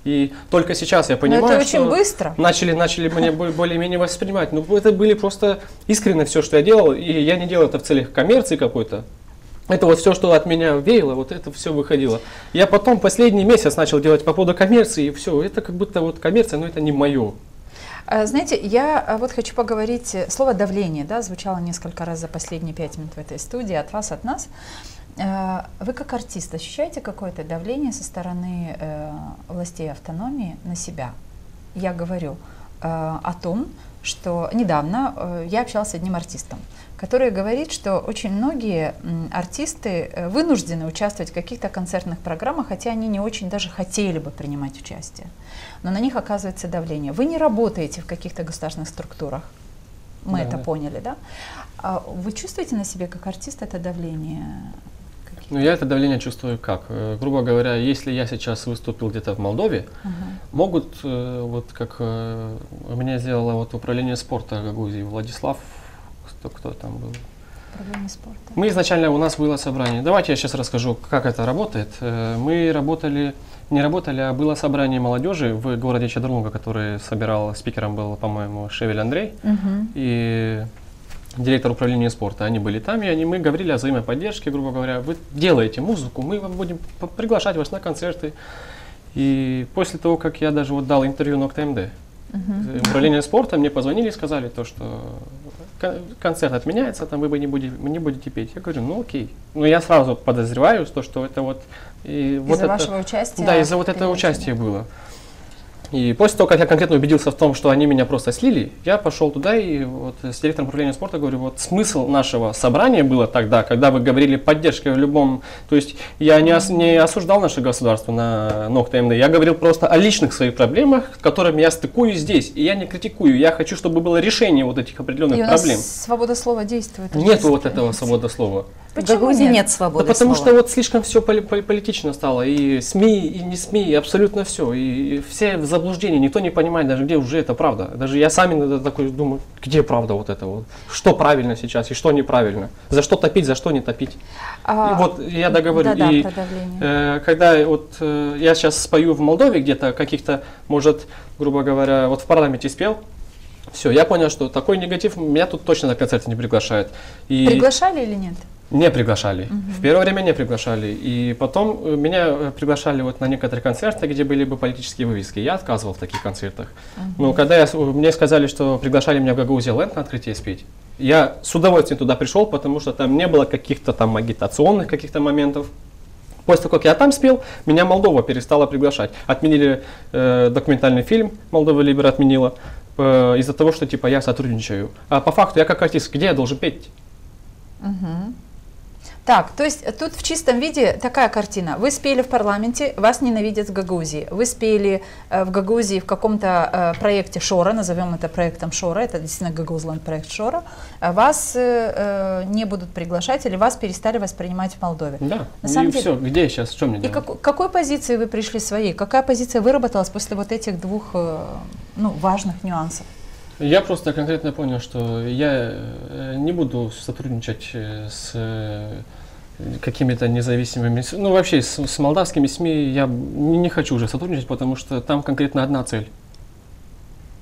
И только сейчас я понимаю, что
быстро.
начали меня более-менее воспринимать. Но это были просто искренне все, что я делал, и я не делал это в целях коммерции какой-то. Это вот все, что от меня веяло, вот это все выходило. Я потом последний месяц начал делать по поводу коммерции, и все, это как будто вот коммерция, но это не мое.
Знаете, я вот хочу поговорить, слово «давление», да, звучало несколько раз за последние 5 минут в этой студии, от вас, от нас. Вы как артист ощущаете какое-то давление со стороны властей автономии на себя? Я говорю о том, что недавно я общалась с одним артистом, который говорит, что очень многие артисты вынуждены участвовать в каких-то концертных программах, хотя они не очень даже хотели бы принимать участие. Но на них оказывается давление. Вы не работаете в каких-то государственных структурах, мы это поняли, да? А вы чувствуете на себе как артист это давление?
Ну, я это давление чувствую как? Грубо говоря, если я сейчас выступил где-то в Молдове, могут, вот как меня сделало вот управление спорта Гагаузии, Владислав, кто там был?
Управление спорта.
Мы изначально, у нас было собрание. Давайте я сейчас расскажу, как это работает. Мы работали, не работали, а было собрание молодежи в городе Чедрлунга, который собирал, спикером был, по-моему, Шевель Андрей. И директор управления спорта, они были там, и мы говорили о взаимоподдержке, грубо говоря, вы делаете музыку, мы вам будем приглашать вас на концерты. И после того, как я даже вот дал интервью Нокта МД, управление спорта, мне позвонили и сказали то, что концерт отменяется, там вы не будете петь. Я говорю, ну окей. Но я сразу подозреваю, что это вот...
Из-за вашего участия?
Да, из-за вот этого участия было. И после того, как я конкретно убедился в том, что они меня просто слили, я пошел туда и вот с директором управления спорта говорю, вот смысл нашего собрания было тогда, когда вы говорили поддержка в любом, то есть я не осуждал наше государство на Нокта МД, я говорил просто о личных своих проблемах, с которыми я стыкуюсь здесь, и я не критикую, я хочу, чтобы было решение вот этих определенных проблем.
И у нас свобода слова действует.
Нет вот этого свобода слова.
В Гагаузии нет свободы
Да потому
слова.
что вот слишком все политично стало, и СМИ, и не СМИ, и абсолютно все, и все в заблуждении, никто не понимает даже, где уже это правда. Даже я сам иногда такой думаю, где правда вот это вот, что правильно сейчас и что неправильно, за что топить, за что не топить. И вот я договорю, и когда вот я сейчас спою в Молдове где-то каких-то, может, грубо говоря, вот в парламенте спел, все, я понял, что такой негатив меня тут точно на концерты не приглашают.
Приглашали или нет?
Не приглашали. В первое время не приглашали. И потом меня приглашали вот на некоторые концерты, где были бы политические вывески. Я отказывал в таких концертах. Но когда мне сказали, что приглашали меня в Гагаузия Ленд на открытие спеть, я с удовольствием туда пришел, потому что там не было каких-то там агитационных каких-то моментов. После того, как я там спел, меня Молдова перестала приглашать. Отменили документальный фильм, Молдова Либер отменила, из-за того, что типа я сотрудничаю. А по факту я как артист, где я должен петь?
Так, то есть тут в чистом виде такая картина. Вы спели в парламенте, вас ненавидят в Гагаузии. Вы спели в Гагаузии в каком-то проекте Шора, назовем это проектом Шора, это действительно Гагаузланд проект Шора. Вас не будут приглашать или вас перестали воспринимать в Молдове.
Да,
на самом деле,
все, где сейчас, что мне делать?
И какой позиции вы пришли своей? Какая позиция выработалась после вот этих двух важных нюансов?
Я просто конкретно понял, что я не буду сотрудничать с какими-то независимыми, ну вообще с молдавскими СМИ я не хочу уже сотрудничать, потому что там конкретно одна цель.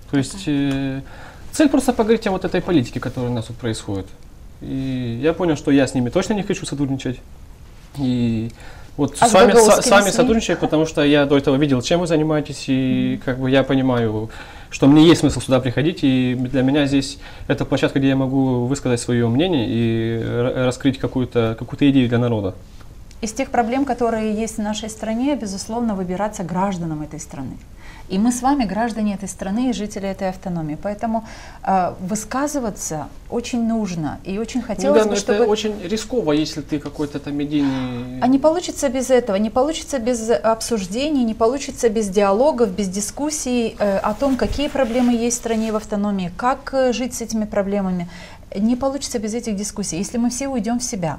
То есть цель просто поговорить о вот этой политике, которая у нас тут происходит. И я понял, что я с ними точно не хочу сотрудничать. И вот с вами сотрудничаю, потому что я до этого видел, чем вы занимаетесь, и как бы я понимаю, что мне есть смысл сюда приходить, и для меня здесь это площадка, где я могу высказать свое мнение и раскрыть какую-то идею для народа.
Из тех проблем, которые есть в нашей стране, безусловно, выбираться гражданам этой страны. И мы с вами граждане этой страны и жители этой автономии. Поэтому высказываться очень нужно. И очень хотелось бы, чтобы...
Это очень рисково, если ты какой-то там медийный...
А не получится без этого, не получится без обсуждений, не получится без диалогов, без дискуссий о том, какие проблемы есть в стране в автономии, как жить с этими проблемами. Не получится без этих дискуссий. Если мы все уйдем в себя,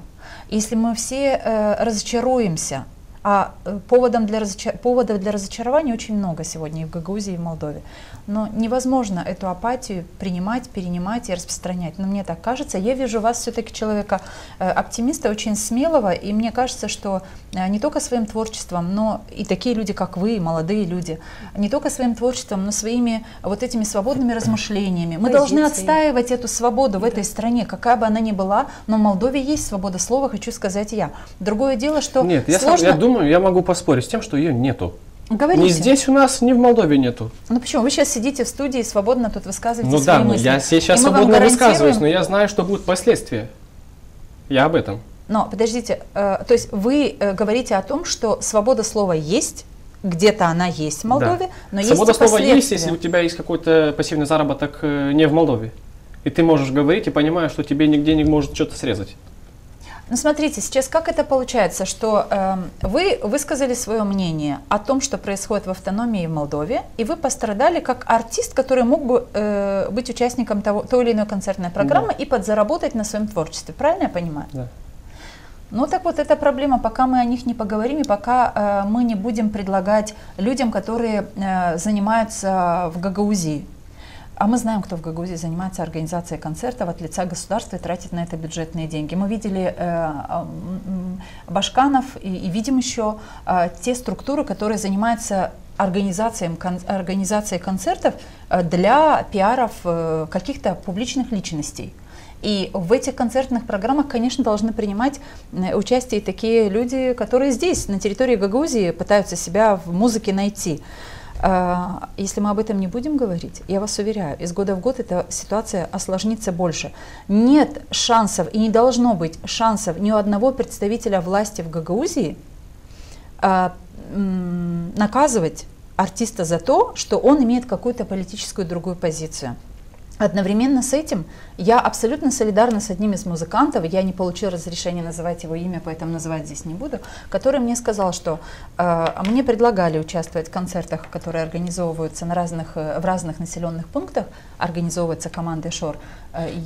если мы все разочаруемся, а поводов для разочарования очень много сегодня и в Гагаузии, и в Молдове. Но невозможно эту апатию принимать, перенимать и распространять. Но мне так кажется, я вижу вас все-таки человека оптимиста, очень смелого, и мне кажется, что не только своим творчеством, но и такие люди, как вы, молодые люди, не только своим творчеством, но своими вот этими свободными размышлениями. Мы должны отстаивать эту свободу в этой стране, какая бы она ни была, но в Молдове есть свобода слова, хочу сказать я. Другое дело, что
Нет,
сложно...
я думаю, я могу поспорить с тем, что ее нету.
Говорите.
Ни здесь у нас, ни в Молдове нету.
Ну почему? Вы сейчас сидите в студии и свободно тут высказываете
Ну
свои
да,
мысли.
я сейчас свободно высказываюсь, но я знаю, что будут последствия. Я об этом.
Но подождите, то есть вы говорите о том, что свобода слова есть, где-то она есть в Молдове, но
свобода
есть и
слова есть,
последствия.
если у тебя есть какой-то пассивный заработок не в Молдове. И ты можешь говорить и понимаешь, что тебе нигде не может что-то срезать.
Ну смотрите, сейчас как это получается, что вы высказали свое мнение о том, что происходит в автономии в Молдове, и вы пострадали как артист, который мог бы быть участником той или иной концертной программы и подзаработать на своем творчестве. Правильно я понимаю?
Да.
Ну так вот, эта проблема, пока мы о них не поговорим, и пока мы не будем предлагать людям, которые занимаются в Гагаузии. А мы знаем, кто в Гагаузии занимается организацией концертов от лица государства и тратит на это бюджетные деньги. Мы видели Башканов и видим еще те структуры, которые занимаются организацией концертов для пиаров каких-то публичных личностей. И в этих концертных программах, конечно, должны принимать участие и такие люди, которые здесь, на территории Гагаузии, пытаются себя в музыке найти. Если мы об этом не будем говорить, я вас уверяю, из года в год эта ситуация осложнится больше. Нет шансов и не должно быть шансов ни у одного представителя власти в Гагаузии наказывать артиста за то, что он имеет какую-то политическую другую позицию. Одновременно с этим я абсолютно солидарна с одним из музыкантов, я не получила разрешения называть его имя, поэтому называть здесь не буду, который мне сказал, что мне предлагали участвовать в концертах, которые организовываются в разных населенных пунктах, организовывается командой ШОР.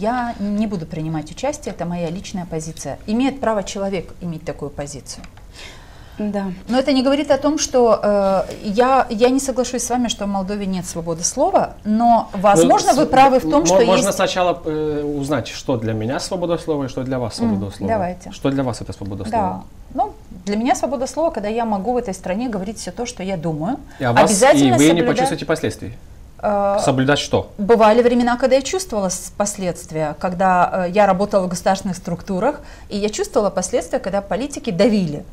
Я не буду принимать участие, это моя личная позиция. Имеет право человек иметь такую позицию.
Да.
Но это не говорит о том, что я не соглашусь с вами, что в Молдове нет свободы слова, но, возможно, вы правы в том, что
можно
есть...
сначала узнать, что для меня свобода слова и что для вас свобода слова.
Давайте.
Что для вас это свобода слова?
Да. Ну, для меня свобода слова, когда я могу в этой стране говорить все то, что я думаю.
И вы не почувствуете последствий? Соблюдать что?
Бывали времена, когда я чувствовала последствия, когда я работала в государственных структурах, и я чувствовала последствия, когда политики давили.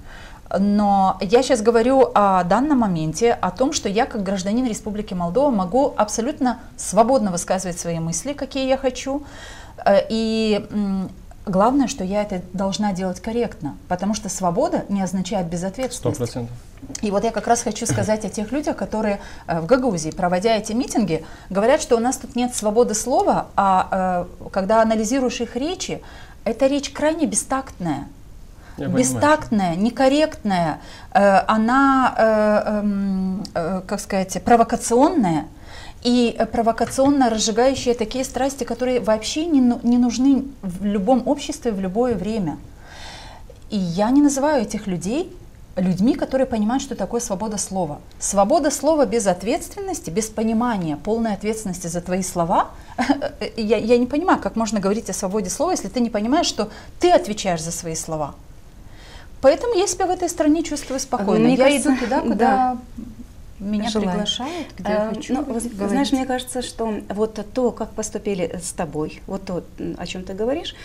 Но я сейчас говорю о данном моменте, о том, что я как гражданин Республики Молдова могу абсолютно свободно высказывать свои мысли, какие я хочу. И главное, что я это должна делать корректно, потому что свобода не означает безответственность.
100%.
И вот я как раз хочу сказать о тех людях, которые в Гагаузии, проводя эти митинги, говорят, что у нас тут нет свободы слова, а когда анализируешь их речи, эта речь крайне бестактная. Бестактная, некорректная, она, как сказать, провокационная и провокационно разжигающая такие страсти, которые вообще не нужны в любом обществе в любое время. И я не называю этих людей людьми, которые понимают, что такое свобода слова. Свобода слова без ответственности, без понимания полной ответственности за твои слова. Я не понимаю, как можно говорить о свободе слова, если ты не понимаешь, что ты отвечаешь за свои слова. Поэтому я себя в этой стране чувствую спокойно.
Мне кажется,
иду туда, куда меня приглашают, где я хочу.
Знаешь, мне кажется, что вот то, как поступили с тобой, вот то, о чем ты говоришь,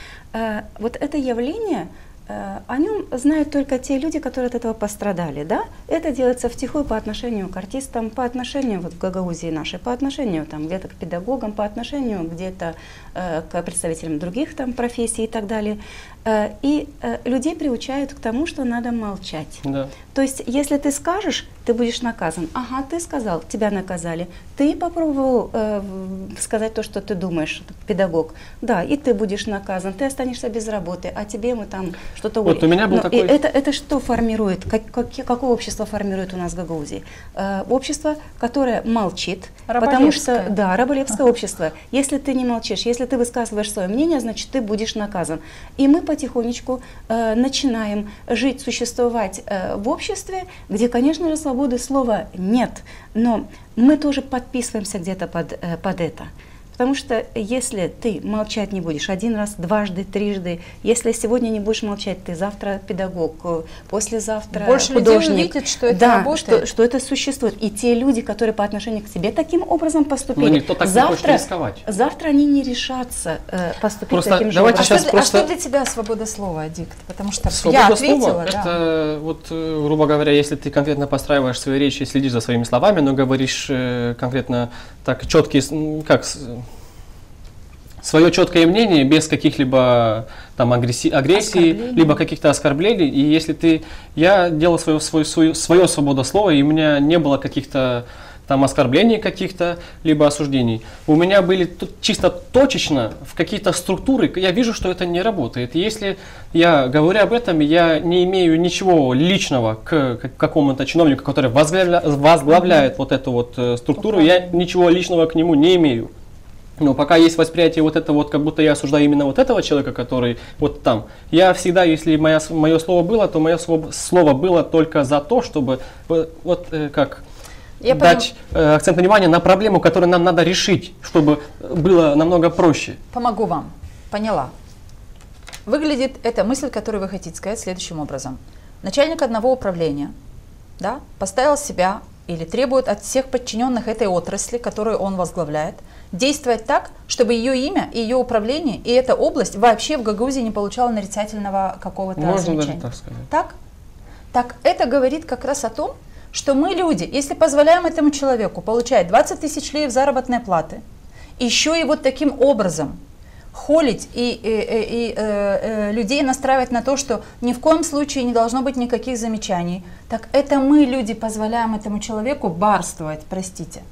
вот это явление, о нем знают только те люди, которые от этого пострадали, да? Это делается втихую по отношению к артистам, по отношению вот в Гагаузии нашей, по отношению там где-то к педагогам, по отношению где-то к представителям других там профессий и так далее. И людей приучают к тому, что надо молчать.
Да.
То есть, если ты скажешь, ты будешь наказан. Ага, ты сказал, тебя наказали. Ты попробовал сказать то, что ты думаешь, педагог. Да, и ты будешь наказан. Ты останешься без работы, а тебе мы там что-то...
Вот у меня был такой...
Это что формирует? Какое общество формирует у нас в Гагаузии? Общество, которое молчит. Потому что, да, раболепское общество. Если ты не молчишь, если ты высказываешь свое мнение, значит, ты будешь наказан. И мы потихонечку начинаем жить, существовать в обществе, где, конечно же, свободы слова нет, но мы тоже подписываемся где-то под это. Потому что если ты молчать не будешь один раз, дважды, трижды, если сегодня не будешь молчать, ты завтра педагог, послезавтра
больше
художник.
Людей увидят, что это
да,
работает.
Что это существует. И те люди, которые по отношению к тебе таким образом поступили,
но никто так не хочет рисковать.
Завтра они не решатся поступить
просто
таким же образом.
А что для тебя свобода слова, Адикт? Потому что
свобода
я ответила,
слова, это, вот, грубо говоря, если ты конкретно постраиваешь свои речи, следишь за своими словами, но говоришь конкретно так четкие, как свое четкое мнение без каких-либо там агрессии, либо каких-то оскорблений. И если я делал свое свобода слова, и у меня не было каких-то там оскорблений каких-то, либо осуждений. У меня были чисто точечно в какие-то структуры, я вижу, что это не работает. И если я говорю об этом, я не имею ничего личного к какому-то чиновнику, который возглавляет вот эту вот структуру, я ничего личного к нему не имею. Но пока есть восприятие вот это вот, как будто я осуждаю именно вот этого человека, который вот там. Я всегда, если мое слово было, то мое слово было только за то, чтобы дать акцент внимания на проблему, которую нам надо решить, чтобы было намного проще.
Помогу вам. Поняла. Выглядит эта мысль, которую вы хотите сказать, следующим образом. Начальник одного управления, да, поставил себя или требует от всех подчиненных этой отрасли, которую он возглавляет, действовать так, чтобы ее имя, и ее управление, и эта область вообще в Гагаузии не получала нарицательного какого-то замечания.
Можно даже так сказать.
Так? Так это говорит как раз о том, что мы люди, если позволяем этому человеку получать 20 тысяч леев заработной платы, еще и вот таким образом холить и людей настраивать на то, что ни в коем случае не должно быть никаких замечаний, так это мы, люди, позволяем этому человеку барствовать, простите.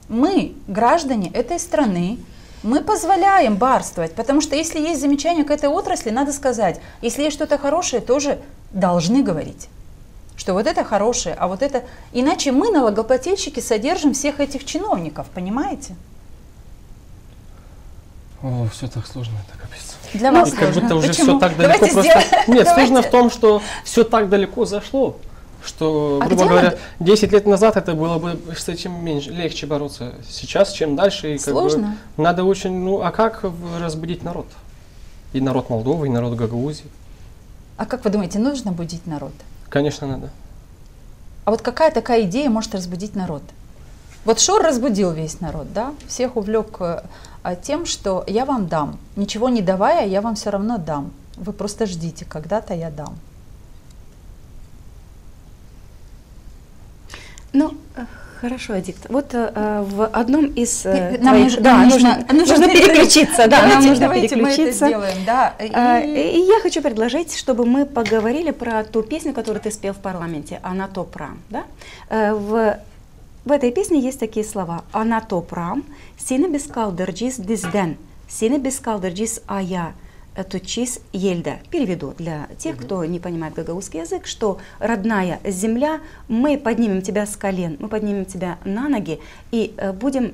Мы, граждане этой страны, мы позволяем барствовать, потому что если есть замечания к этой отрасли, надо сказать, если есть что-то хорошее, тоже должны говорить, что вот это хорошее, а вот это... Иначе мы, налогоплательщики, содержим всех этих чиновников, понимаете?
О, все так сложно, это капец.
Для вас
как
сложно.
будто уже
Почему?
все так далеко
Давайте
просто...
сделаем.
Нет, сложно в том, что все так далеко зашло, что, грубо говоря,
надо?
10 лет назад это было бы с этим легче бороться. Сейчас, чем дальше, и
Сложно.
Надо очень... а как разбудить народ? И народ Молдовы, и народ Гагаузии.
А как вы думаете, нужно будить народ?
Конечно, надо.
А вот какая такая идея может разбудить народ? Вот Шор разбудил весь народ, да? Всех увлек тем, что я вам дам. Ничего не давая, я вам все равно дам. Вы просто ждите, когда-то я дам.
Ну, хорошо, Адикт. Вот в одном из
Нам нужно
переключиться. Да, нам нужно
давайте
переключиться.
Мы это сделаем, да.
И я хочу предложить, чтобы мы поговорили про ту песню, которую ты спел в парламенте, «Она то прам». Да? В этой песне есть такие слова: «Она то прам, сине без калдерджис дизден, сине без калдерджис ая». Тучис Ельда. Переведу для тех, кто не понимает гагаузский язык, что родная земля, мы поднимем тебя с колен, мы поднимем тебя на ноги и будем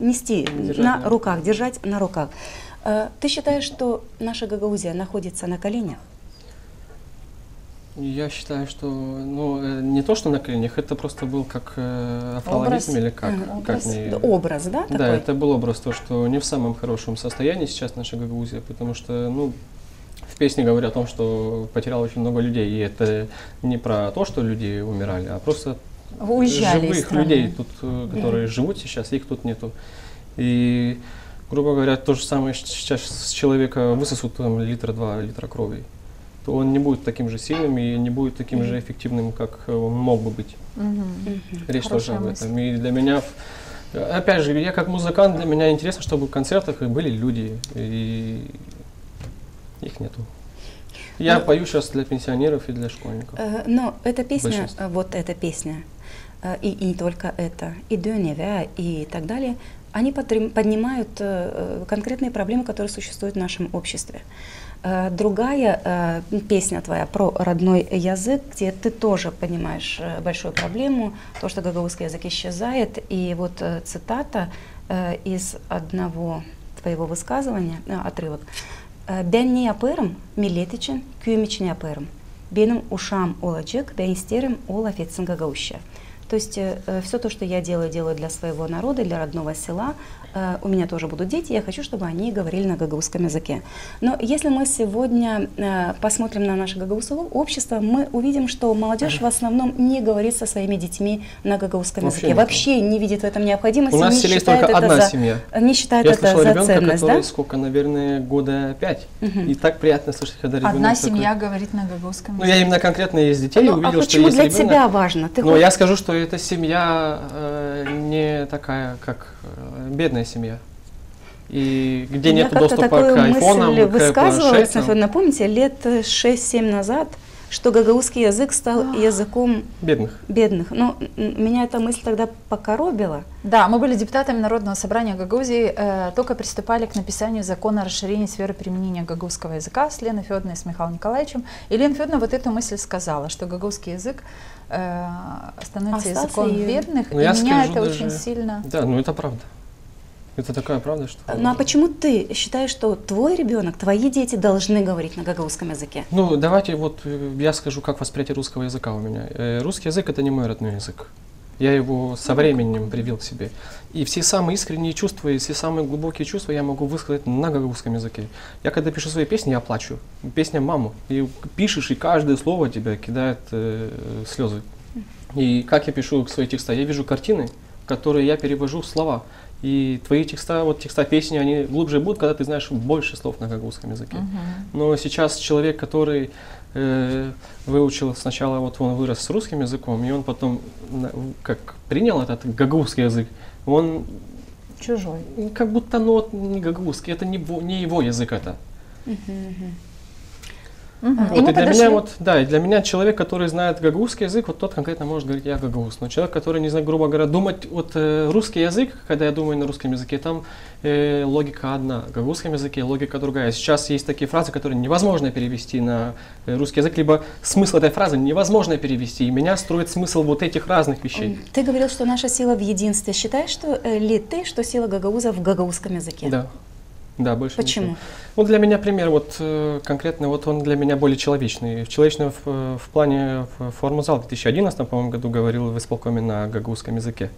нести на руках, держать на руках. Ты считаешь, что наша Гагаузия находится на коленях?
Я считаю, что не то, что на коленях, это просто был как афрологизм или как.
Образ, да? Такой?
Да, это был образ, то, что не в самом хорошем состоянии сейчас наша Гагаузия, потому что, в песне говорят о том, что потерял очень много людей, и это не про то, что люди умирали, а просто живых людей, тут, которые живут сейчас, их тут нету. И, грубо говоря, то же самое сейчас с человека высосут литра-два литра крови, то он не будет таким же сильным и не будет таким же эффективным, как он мог бы быть. Речь тоже об этом. И для меня, опять же, я как музыкант, для меня интересно, чтобы в концертах были люди, и их нету. Я пою сейчас для пенсионеров и для школьников.
Но эта песня, вот эта песня, и не только это, и «Дönjeve», и так далее, они поднимают конкретные проблемы, которые существуют в нашем обществе. Другая песня твоя про родной язык, где ты тоже понимаешь большую проблему, то, что гагаузский язык исчезает. И вот цитата из одного твоего высказывания, отрывок. «Ben ne yaparım, millet için, köyüm için yaparım. Benim uşağım olacak, ben isterim, ol affetsin Gagauzça». То есть все то, что я делаю для своего народа, для родного села. У меня тоже будут дети, я хочу, чтобы они говорили на гагаузском языке. Но если мы сегодня посмотрим на наше гагаузское общество, мы увидим, что молодежь в основном не говорит со своими детьми на гагаузском языке. Вообще не видит в этом необходимости.
У нас в селе есть только одна семья.
Не считает
я
это за
ребенка,
ценность,
который
да?
сколько, наверное, года 5. И так приятно слышать, когда ребенок
Одна
такой...
семья говорит на гагаузском языке.
Ну, я именно конкретно из детей увидел, что
почему
есть
для
ребенок.
тебя важно?
Но я скажу, что эта семья не такая, как бедная семья. И где нет доступа к айфонам, к планшетам.
Напомните, лет 6-7 назад, что гагаузский язык стал языком бедных. Но меня эта мысль тогда покоробила.
Да, мы были депутатами Народного собрания Гагаузии, только приступали к написанию закона о расширении сферы применения гагаузского языка с Леной Федоровной и с Михаилом Николаевичем. И Лена Федоровна вот эту мысль сказала, что гагаузский язык становится языком бедных, и меня это очень сильно...
Да, ну это правда. Это такая правда, что...
Ну а почему ты считаешь, что твой ребенок, твои дети должны говорить на гагаузском языке?
Ну давайте вот я скажу, как восприятие русского языка у меня. Русский язык — это не мой родной язык. Я его со временем привил к себе. И все самые искренние чувства, и все самые глубокие чувства я могу высказать на гагаузском языке. Я когда пишу свои песни, я плачу. Песня «Маму». И пишешь, и каждое слово тебя кидает слезы. И как я пишу свои текста? Я вижу картины, которые я перевожу в слова. И твои текста, вот текста песни, они глубже будут, когда ты знаешь больше слов на гагаузском языке. Но сейчас человек, который выучил сначала, вот он вырос с русским языком, и он потом как принял этот гагаузский язык, он
чужой.
Как будто не гагаузский, это не его язык это. Вот, и для меня, и для меня человек, который знает гагаузский язык, вот тот конкретно может говорить «я гагауз». Но человек, который не знает, грубо говоря, думать, русский язык, когда я думаю на русском языке, там логика одна, в гагаузском языке логика другая. Сейчас есть такие фразы, которые невозможно перевести на русский язык, либо смысл этой фразы невозможно перевести, и меня строит смысл вот этих разных вещей.
Ты говорил, что наша сила в единстве. Считаешь ли ты, что сила гагауза в гагаузском языке?
Да. Да, больше
Почему?
Ничего. Вот для меня пример, вот конкретно, вот он для меня более человечный. Человечный в плане форму-зал в 2011, по-моему, году говорил в исполкоме на гагаузском языке.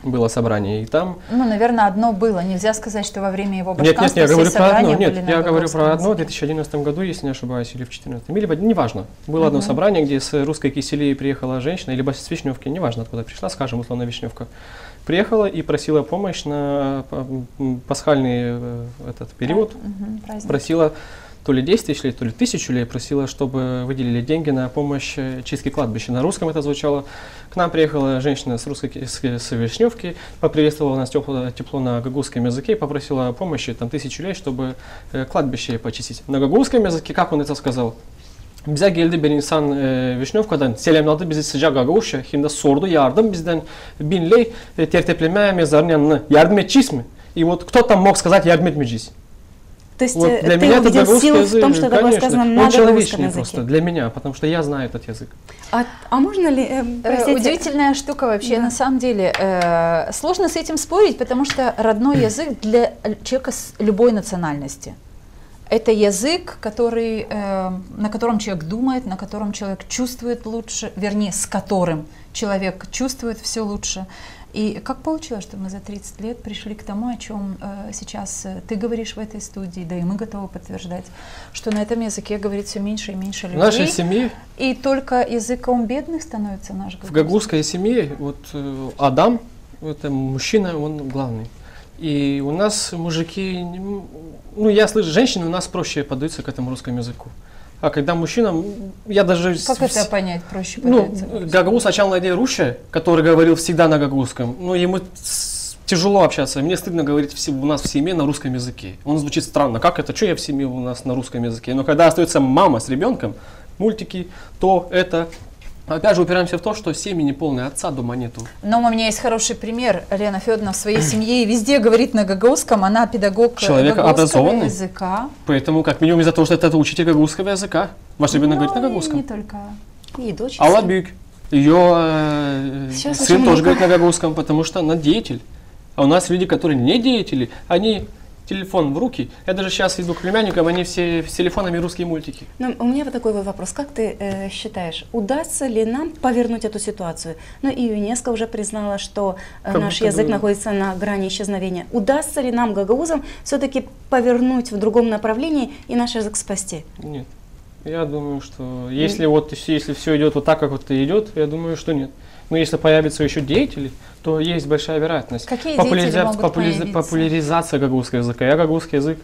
Было собрание, и там...
Ну, наверное, одно было. Нельзя сказать, что во время его башканства
Нет, я говорю про одно. Нет, я говорю про одно в
языке.
2011 году, если не ошибаюсь, или в 2014, или неважно. Было одно собрание, где с русской Киселии приехала женщина, либо с Вишневки, неважно, откуда пришла, скажем, условно, Вишневка. Приехала и просила помощь на пасхальный этот период. Просила то ли 10 тысяч лей, то ли 1000 лей, просила, чтобы выделили деньги на помощь чистке кладбища. На русском это звучало. К нам приехала женщина с Вишневки, поприветствовала нас тепло на гагаузском языке и попросила помощи, там 1000 лей, чтобы кладбище почистить. На гагаузском языке, как он это сказал? Bize geldi bir insan Vişnevka'dan selamladı bizi sıcak Gagavuş'a. Şimdi sordu yardım bizden 1000 lei tertepleme mezarının yanına. Yardım edeceğiz mi? И вот кто там мог сказать ярдым edeceğiz?
То есть вот ты увидел силу в том, что было сказано на гагаузском языке?
Просто для меня, потому что я знаю этот язык.
А можно ли, простите...
Удивительная штука вообще, на самом деле. Сложно с этим спорить, потому что родной язык для человека с любой национальности. Это язык, который, на котором человек думает, на котором человек чувствует лучше, вернее, с которым человек чувствует все лучше. И как получилось, что мы за 30 лет пришли к тому, о чем сейчас ты говоришь в этой студии, да и мы готовы подтверждать, что на этом языке говорит все меньше и меньше людей.
В нашей семье...
И только языком бедных становится наш гагаузский.
В гагаузской семье вот Адам, это мужчина, он главный. И у нас мужики, ну я слышу, женщины у нас проще поддаются к этому русскому языку. А когда мужчина, я даже...
Как это понять, проще поддаться?
Ну, гагауз сначала найдет Руще, который говорил всегда на гагаузском, но ему тяжело общаться. Мне стыдно говорить у нас в семье на русском языке. Он звучит странно. Как это? Что я в семье у нас на русском языке? Но когда остается мама с ребенком, мультики, то это... Опять же упираемся в то, что семьи неполные, отца дома нету.
Но у меня есть хороший пример. Лена Федоровна в своей семье и везде говорит на гагаузском, она педагог гагаузского языка.
Поэтому как минимум из-за того, что это учитель гагаузского языка. Ваш ребенок говорит на гагаузском.
Не только.
И дочь.
Алла Бюк. Ее сын тоже говорит на гагаузском, потому что она деятель. А у нас люди, которые не деятели, они телефон в руки. Я даже сейчас иду к племянникам, они все с телефонами русские мультики.
Но у меня вот такой вот вопрос. Как ты считаешь, удастся ли нам повернуть эту ситуацию? Ну и ЮНЕСКО уже признала, что наш язык находится на грани исчезновения. Удастся ли нам, гагаузам, все-таки повернуть в другом направлении и наш язык спасти?
Нет. Я думаю, что если все идет вот так, как вот идет, я думаю, что нет. Но если появятся еще деятели, то есть большая вероятность.
Какие деятели могут появиться?
Популяризация гагаузского языка. Я гагаузский язык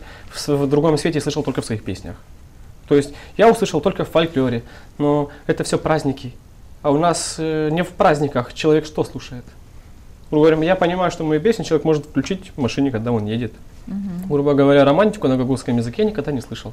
в другом свете слышал только в своих песнях. То есть я услышал только в фольклоре, но это все праздники. А у нас не в праздниках человек что слушает? Грубо говоря, я понимаю, что мою песню человек может включить в машине, когда он едет. Грубо говоря, романтику на гагаузском языке я никогда не слышал.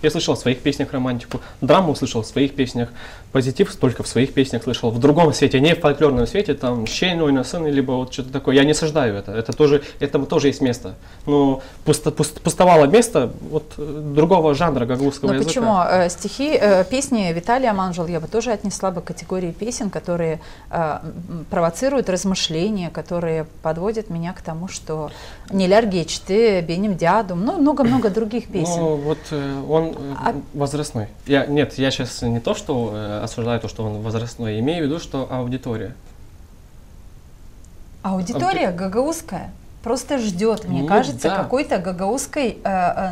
Я слышал в своих песнях романтику, драму слышал в своих песнях, позитив только в своих песнях слышал. В другом свете, не в фольклорном свете, там щейной на сын, либо вот что-то такое. Я не осуждаю это. Этому тоже есть место. Но пустовало место вот другого жанра гагаузского языка.
Почему? Песни Виталия Манжел я бы тоже отнесла бы к категории песен, которые провоцируют размышления, которые подводят меня к тому, что «Нелер гечты», «Бенем дядум», ну много-много других песен.
Ну вот он возрастной. Я сейчас не то, что осуждаю то, что он возрастной, имею в виду, что аудитория.
Аудитория гагаузская просто ждет, мне кажется, какой-то гагаузской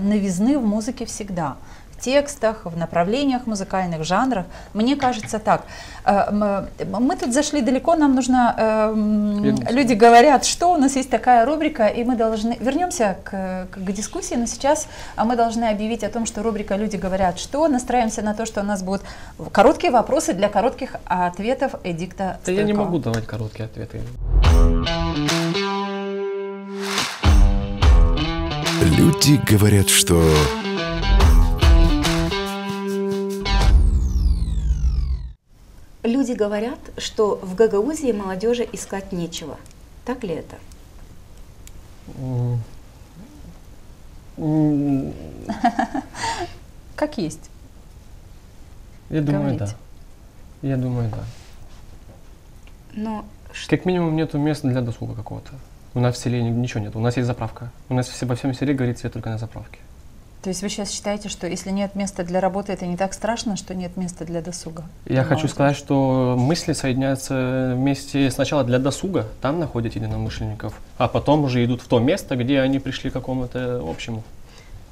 новизны в музыке всегда. В текстах, в направлениях музыкальных, жанрах. Мне кажется так. Мы тут зашли далеко, нам нужно... люди говорят, что у нас есть такая рубрика, и мы должны... Вернемся к дискуссии, но сейчас мы должны объявить о том, что рубрика «Люди говорят, что». Настраиваемся на то, что у нас будут короткие вопросы для коротких ответов Эдикта Стойкова.
Я не могу давать короткие ответы.
Люди говорят, что...
Люди говорят, что в Гагаузии молодежи искать нечего. Так ли это?
Как есть.
Я думаю, да. Я думаю, да.
Но
как минимум нету места для досуга какого-то. У нас в селе ничего нет. У нас есть заправка. У нас во всем селе горит свет только на заправке.
То есть вы сейчас считаете, что если нет места для работы, это не так страшно, что нет места для досуга?
Я хочу сказать, что мысли соединяются вместе сначала для досуга, там находят единомышленников, а потом уже идут в то место, где они пришли к какому-то общему.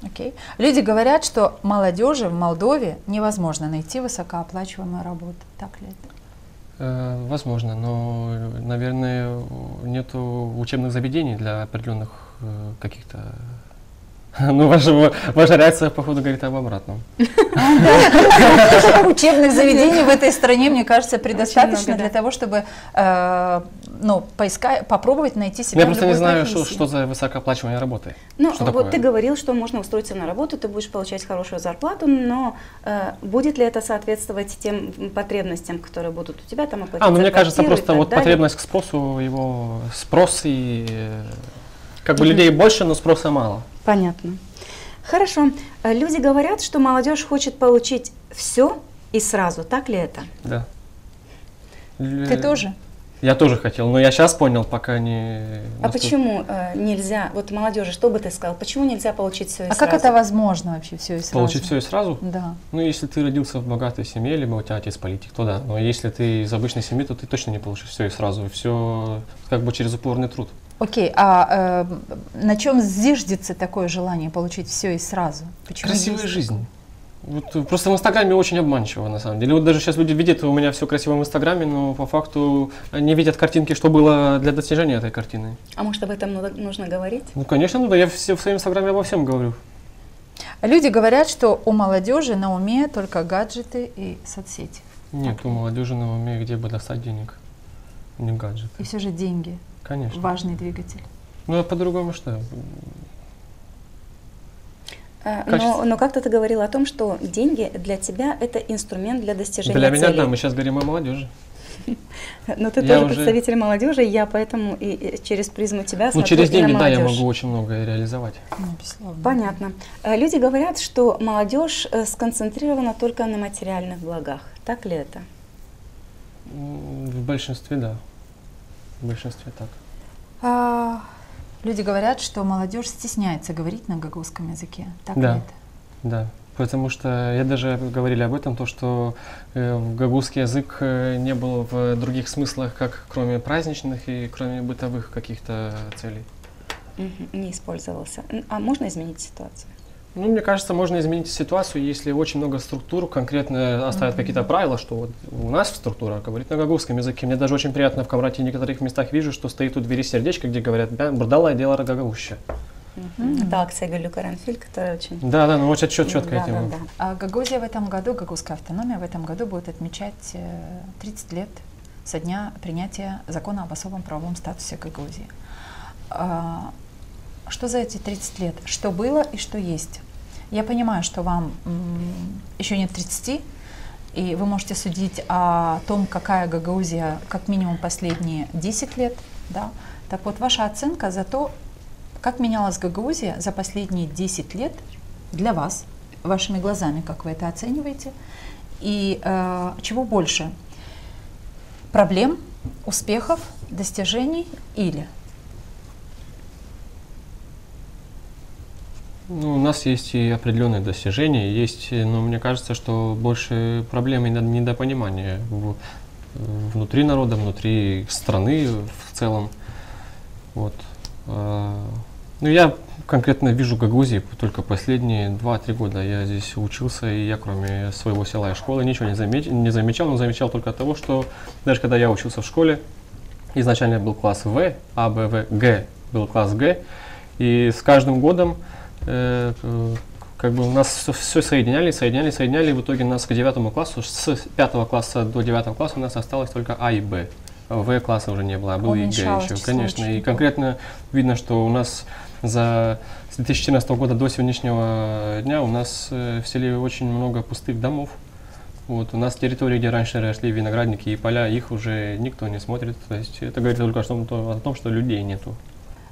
Окей. Люди говорят, что молодежи в Молдове невозможно найти высокооплачиваемую работу. Так ли это?
Возможно, но, наверное, нет учебных заведений для определенных каких-то... Ну, ваша реакция, походу, говорит об обратном.
Учебных заведений в этой стране, мне кажется, предостаточно для того, чтобы попробовать найти себя.
Я просто не знаю, что за высокооплачиваемая работа.
Ну, вот ты говорил, что можно устроиться на работу, ты будешь получать хорошую зарплату, но будет ли это соответствовать тем потребностям, которые будут у тебя там оплатить?
Ну, мне кажется, просто вот потребность к спросу, его спрос и как бы людей больше, но спроса мало.
Понятно. Хорошо. Люди говорят, что молодежь хочет получить все и сразу. Так ли это?
Да.
Ты тоже?
Я тоже хотел, но я сейчас понял, пока не...
А почему нельзя, вот молодежи, что бы ты сказал, почему нельзя получить все и сразу?
А как это возможно вообще все и сразу?
Получить все и сразу?
Да.
Ну, если ты родился в богатой семье, либо у тебя отец политик, то да. Но если ты из обычной семьи, то ты точно не получишь все и сразу. И все как бы через упорный труд.
Окей, а на чем зиждется такое желание получить все и сразу? Почему
красивая жизнь. Вот, просто в Инстаграме очень обманчиво, на самом деле. Вот даже сейчас люди видят, у меня все красиво в Инстаграме, но по факту они видят картинки, что было для достижения этой картины.
А может, об этом нужно говорить?
Ну, конечно, да. Я в своем Инстаграме обо всем говорю.
Люди говорят, что у молодежи на уме только гаджеты и соцсети.
Нет, у молодежи на уме где бы достать денег, не гаджеты.
И все же деньги.
Конечно.
Важный двигатель.
Ну, а по-другому что?
Но как-то ты говорила о том, что деньги для тебя – это инструмент для достижения
целей. Для меня, да, мы сейчас говорим о молодежи.
Но ты тоже представитель молодежи, я поэтому и через призму тебя смотрю
через деньги,
на молодежь.
Да, я могу очень многое реализовать.
Понятно. Люди говорят, что молодежь сконцентрирована только на материальных благах. Так ли это?
В большинстве, да. В большинстве так.
Люди говорят, что молодежь стесняется говорить на гагаузском языке. Так
Да.
ли это?
Да, потому что я даже говорили об этом, то, что гагаузский язык не был в других смыслах, как кроме праздничных и кроме бытовых каких-то целей.
Не использовался. А можно изменить ситуацию?
Ну, мне кажется, можно изменить ситуацию, если очень много структур конкретно оставят какие-то правила, что вот у нас в структурах говорит на гагаузском языке. Мне даже очень приятно в Камрате в некоторых местах вижу, что стоит у двери сердечко, где говорят «Бардала дело гагаузще».
Это акция Гулю Каранфиль, которая очень...
Да, ну очень четко этим.
А Гагаузия в этом году, гагаузская автономия в этом году будет отмечать 30 лет со дня принятия закона об особом правовом статусе Гагаузии. Что за эти 30 лет? Что было и что есть? Я понимаю, что вам еще нет 30, и вы можете судить о том, какая Гагаузия как минимум последние 10 лет. Да? Так вот, ваша оценка за то, как менялась Гагаузия за последние 10 лет для вас, вашими глазами, как вы это оцениваете, и чего больше? Проблем, успехов, достижений или?
Ну, у нас есть и определенные достижения, есть, но мне кажется, что больше проблем и недопонимания внутри народа, внутри страны в целом. Вот. Ну, я конкретно вижу Гагаузию только последние 2-3 года. Я здесь учился, и я кроме своего села и школы ничего не замечал, но замечал только того, что даже когда я учился в школе, изначально был класс В, А, Б, В, Г, был класс Г, и с каждым годом как бы у нас все соединяли, и в итоге у нас к 9 классу, с 5 класса до 9 класса у нас осталось только А и Б. В класса уже не было, а был и Г еще, конечно. И конкретно видно, что у нас с 2014 года до сегодняшнего дня у нас в селе очень много пустых домов. Вот, у нас территории, где раньше росли виноградники и поля, их уже никто не смотрит. То есть это говорит только о том, что людей нету.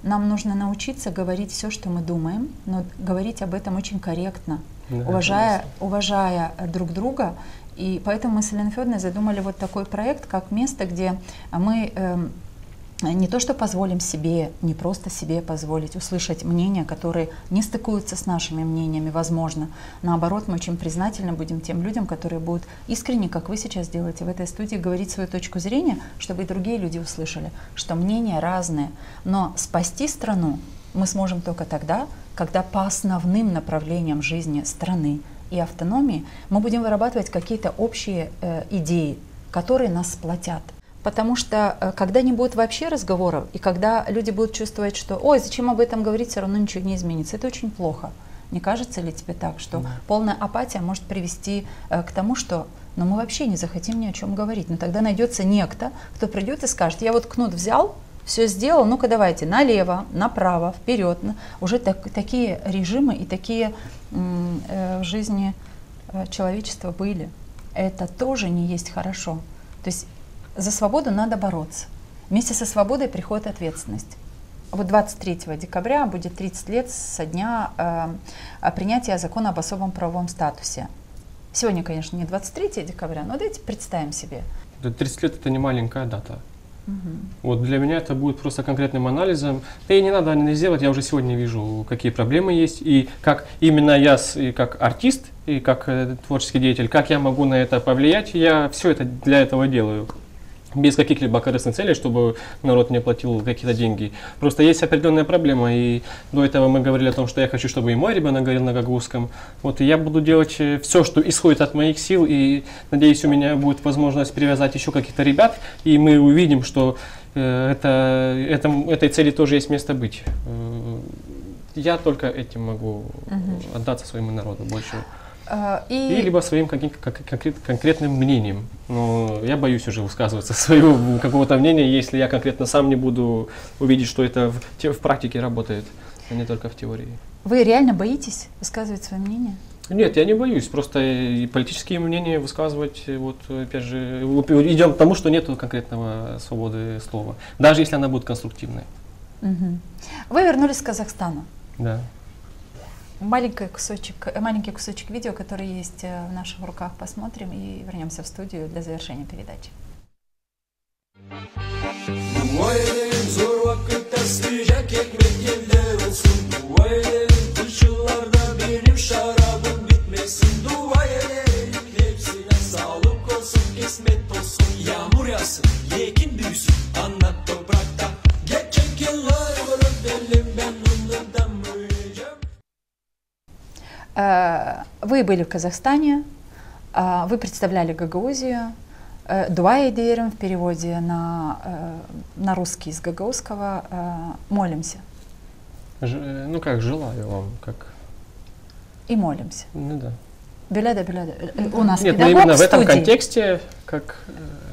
Нам нужно научиться говорить все, что мы думаем, но говорить об этом очень корректно,
Да,
уважая друг друга. И поэтому мы с Еленой Федоровной задумали вот такой проект, как место, где мы не то что позволим себе, не просто себе позволить услышать мнения, которые не стыкуются с нашими мнениями, возможно. Наоборот, мы очень признательны будем тем людям, которые будут искренне, как вы сейчас делаете в этой студии, говорить свою точку зрения, чтобы и другие люди услышали, что мнения разные. Но спасти страну мы сможем только тогда, когда по основным направлениям жизни страны и автономии мы будем вырабатывать какие-то общие идеи, которые нас сплотят. Потому что когда не будет вообще разговоров, и когда люди будут чувствовать, что «Ой, зачем об этом говорить, все равно ничего не изменится», это очень плохо. Не кажется ли тебе так, что полная апатия может привести к тому, что мы вообще не захотим ни о чем говорить? Но тогда найдется некто, кто придет и скажет: «Я вот кнут взял, все сделал, ну-ка давайте налево, направо, вперед». Уже такие режимы и такие в жизни человечества были. Это тоже не есть хорошо. То есть за свободу надо бороться. Вместе со свободой приходит ответственность. Вот 23 декабря будет 30 лет со дня принятия закона об особом правовом статусе. Сегодня, конечно, не 23 декабря, но давайте представим себе.
30 лет — это не маленькая дата. Вот для меня это будет просто конкретным анализом. Да и не надо анализировать, я уже сегодня вижу, какие проблемы есть, и как именно я, и как артист, и как творческий деятель, как я могу на это повлиять, я все это для этого делаю. Без каких-либо корыстных целей, чтобы народ мне платил какие-то деньги. Просто есть определенная проблема, и до этого мы говорили о том, что я хочу, чтобы и мой ребенок говорил на гагаузском. Вот, и я буду делать все, что исходит от моих сил, и надеюсь, у меня будет возможность привязать еще каких-то ребят, и мы увидим, что этой цели тоже есть место быть. Я только этим могу отдаться своему народу больше. И либо своим конкретным мнением. Но я боюсь уже высказываться своего какого-то мнения, если я конкретно сам не буду увидеть, что это в практике работает, а не только в теории.
Вы реально боитесь высказывать свое мнение?
Нет, я не боюсь. Просто и политические мнения высказывать, вот опять же, идем к тому, что нет конкретного свободы слова, даже если она будет конструктивной.
Вы вернулись с Казахстана.
Да.
Маленький кусочек видео, который есть в наших руках, посмотрим и вернемся в студию для завершения передачи.
dua edelim. Kışılarda benim şarabım bitmesin. Dua edelim hepsine sağlık olsun, kısmet olsun. Yağmur yağsın, yekin büyüsün, anlat toprakta. Geçecek yıllar var ödelim, ben onlardan büyüyeceğim.
Вы были в Казахстане, вы представляли Гагаузию. Дуа эдерим в переводе на русский из гагаузского молимся.
Ну как, желаю вам, как...
И молимся.
Ну да.
Беляда. У нас
нет,
педагог
именно в этом
студии.
Контексте, как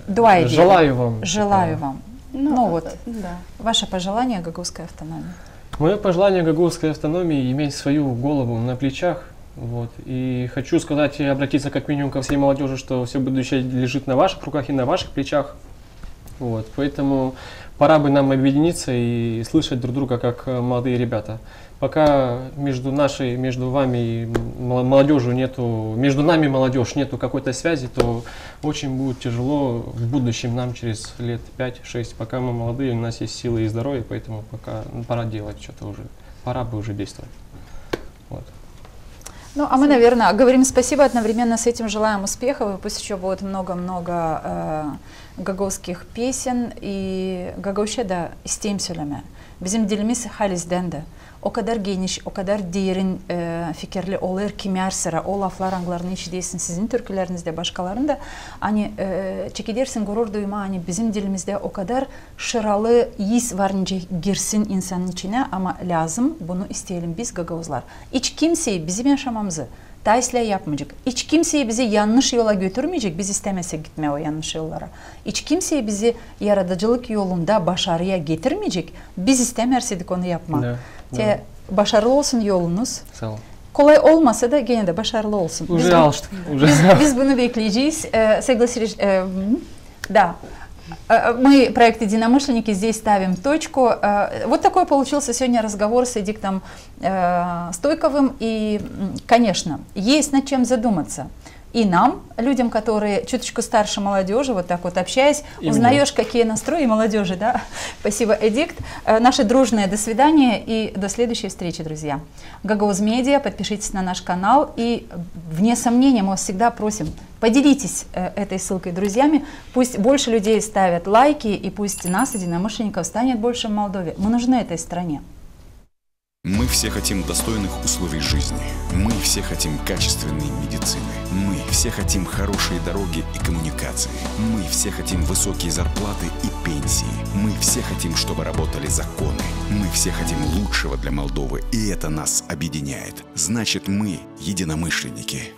Дуа эдерим.
желаю вам.
Желаю вам. Ну вот,
Да.
ваше пожелание гагаузской автономии.
Мое пожелание гагаузской автономии иметь свою голову на плечах. Вот. И хочу сказать и обратиться как минимум ко всей молодежи, что все будущее лежит на ваших руках и на ваших плечах. Вот. Поэтому пора бы нам объединиться и слышать друг друга как молодые ребята. Пока между вами и молодежью нету, между нами и молодежь нету какой-то связи, то очень будет тяжело в будущем нам через лет 5-6, пока мы молодые, у нас есть силы и здоровье, поэтому пока пора делать что-то уже, пора бы уже действовать. Вот.
Ну, а мы, наверное, говорим спасибо, одновременно с этим желаем успехов, и пусть еще будет много-много гагаузских песен, и Гагаузчада истем сөйлеме. Bizim dilimiz halizdendi. O kadar geniş, o kadar derin fikirli olur ki mersere, o laflar anglarını içindeysin sizin türkülerinizde, başkalarında. Hani çekedersin, gurur duyma, hani bizim dilimizde o kadar şıralı his varınca girsin insanın içine, ama lazım, bunu isteyelim biz Gagauzlar. Hiç kimseyi bizim yaşamamızı taisle yapmayacak. Hiç kimseyi bizi yanlış yola götürmeyecek, biz istemesek gitme o yanlış yollara. Hiç kimseyi bizi yaratıcılık yolunda başarıya getirmeyecek, biz istemerseydik onu yapma.
Да.
Başarılı olsun yolunuz.
Sağ ol.
Kolay olmasa da gene de başarılı olsun.
Уже alıştık.
Biz bunu bekleyeceğiz. Согласились, да. Мы, проект «Единомышленники», здесь ставим точку. Вот такой получился сегодня разговор с Эдиктом Стойковым. И, конечно, есть над чем задуматься. И нам, людям, которые чуточку старше молодежи, вот так вот общаясь, узнаешь, какие настрои молодежи, да? Спасибо, Эдикт. Наше дружное до свидания и до следующей встречи, друзья. Гагаuz Медиа, подпишитесь на наш канал и, вне сомнения, мы вас всегда просим, поделитесь этой ссылкой друзьями, пусть больше людей ставят лайки и пусть нас, единомышленников, станет больше в Молдове. Мы нужны этой стране.
Мы все хотим достойных условий жизни. Мы все хотим качественной медицины. Мы все хотим хорошие дороги и коммуникации. Мы все хотим высокие зарплаты и пенсии. Мы все хотим, чтобы работали законы. Мы все хотим лучшего для Молдовы, и это нас объединяет. Значит, мы единомышленники.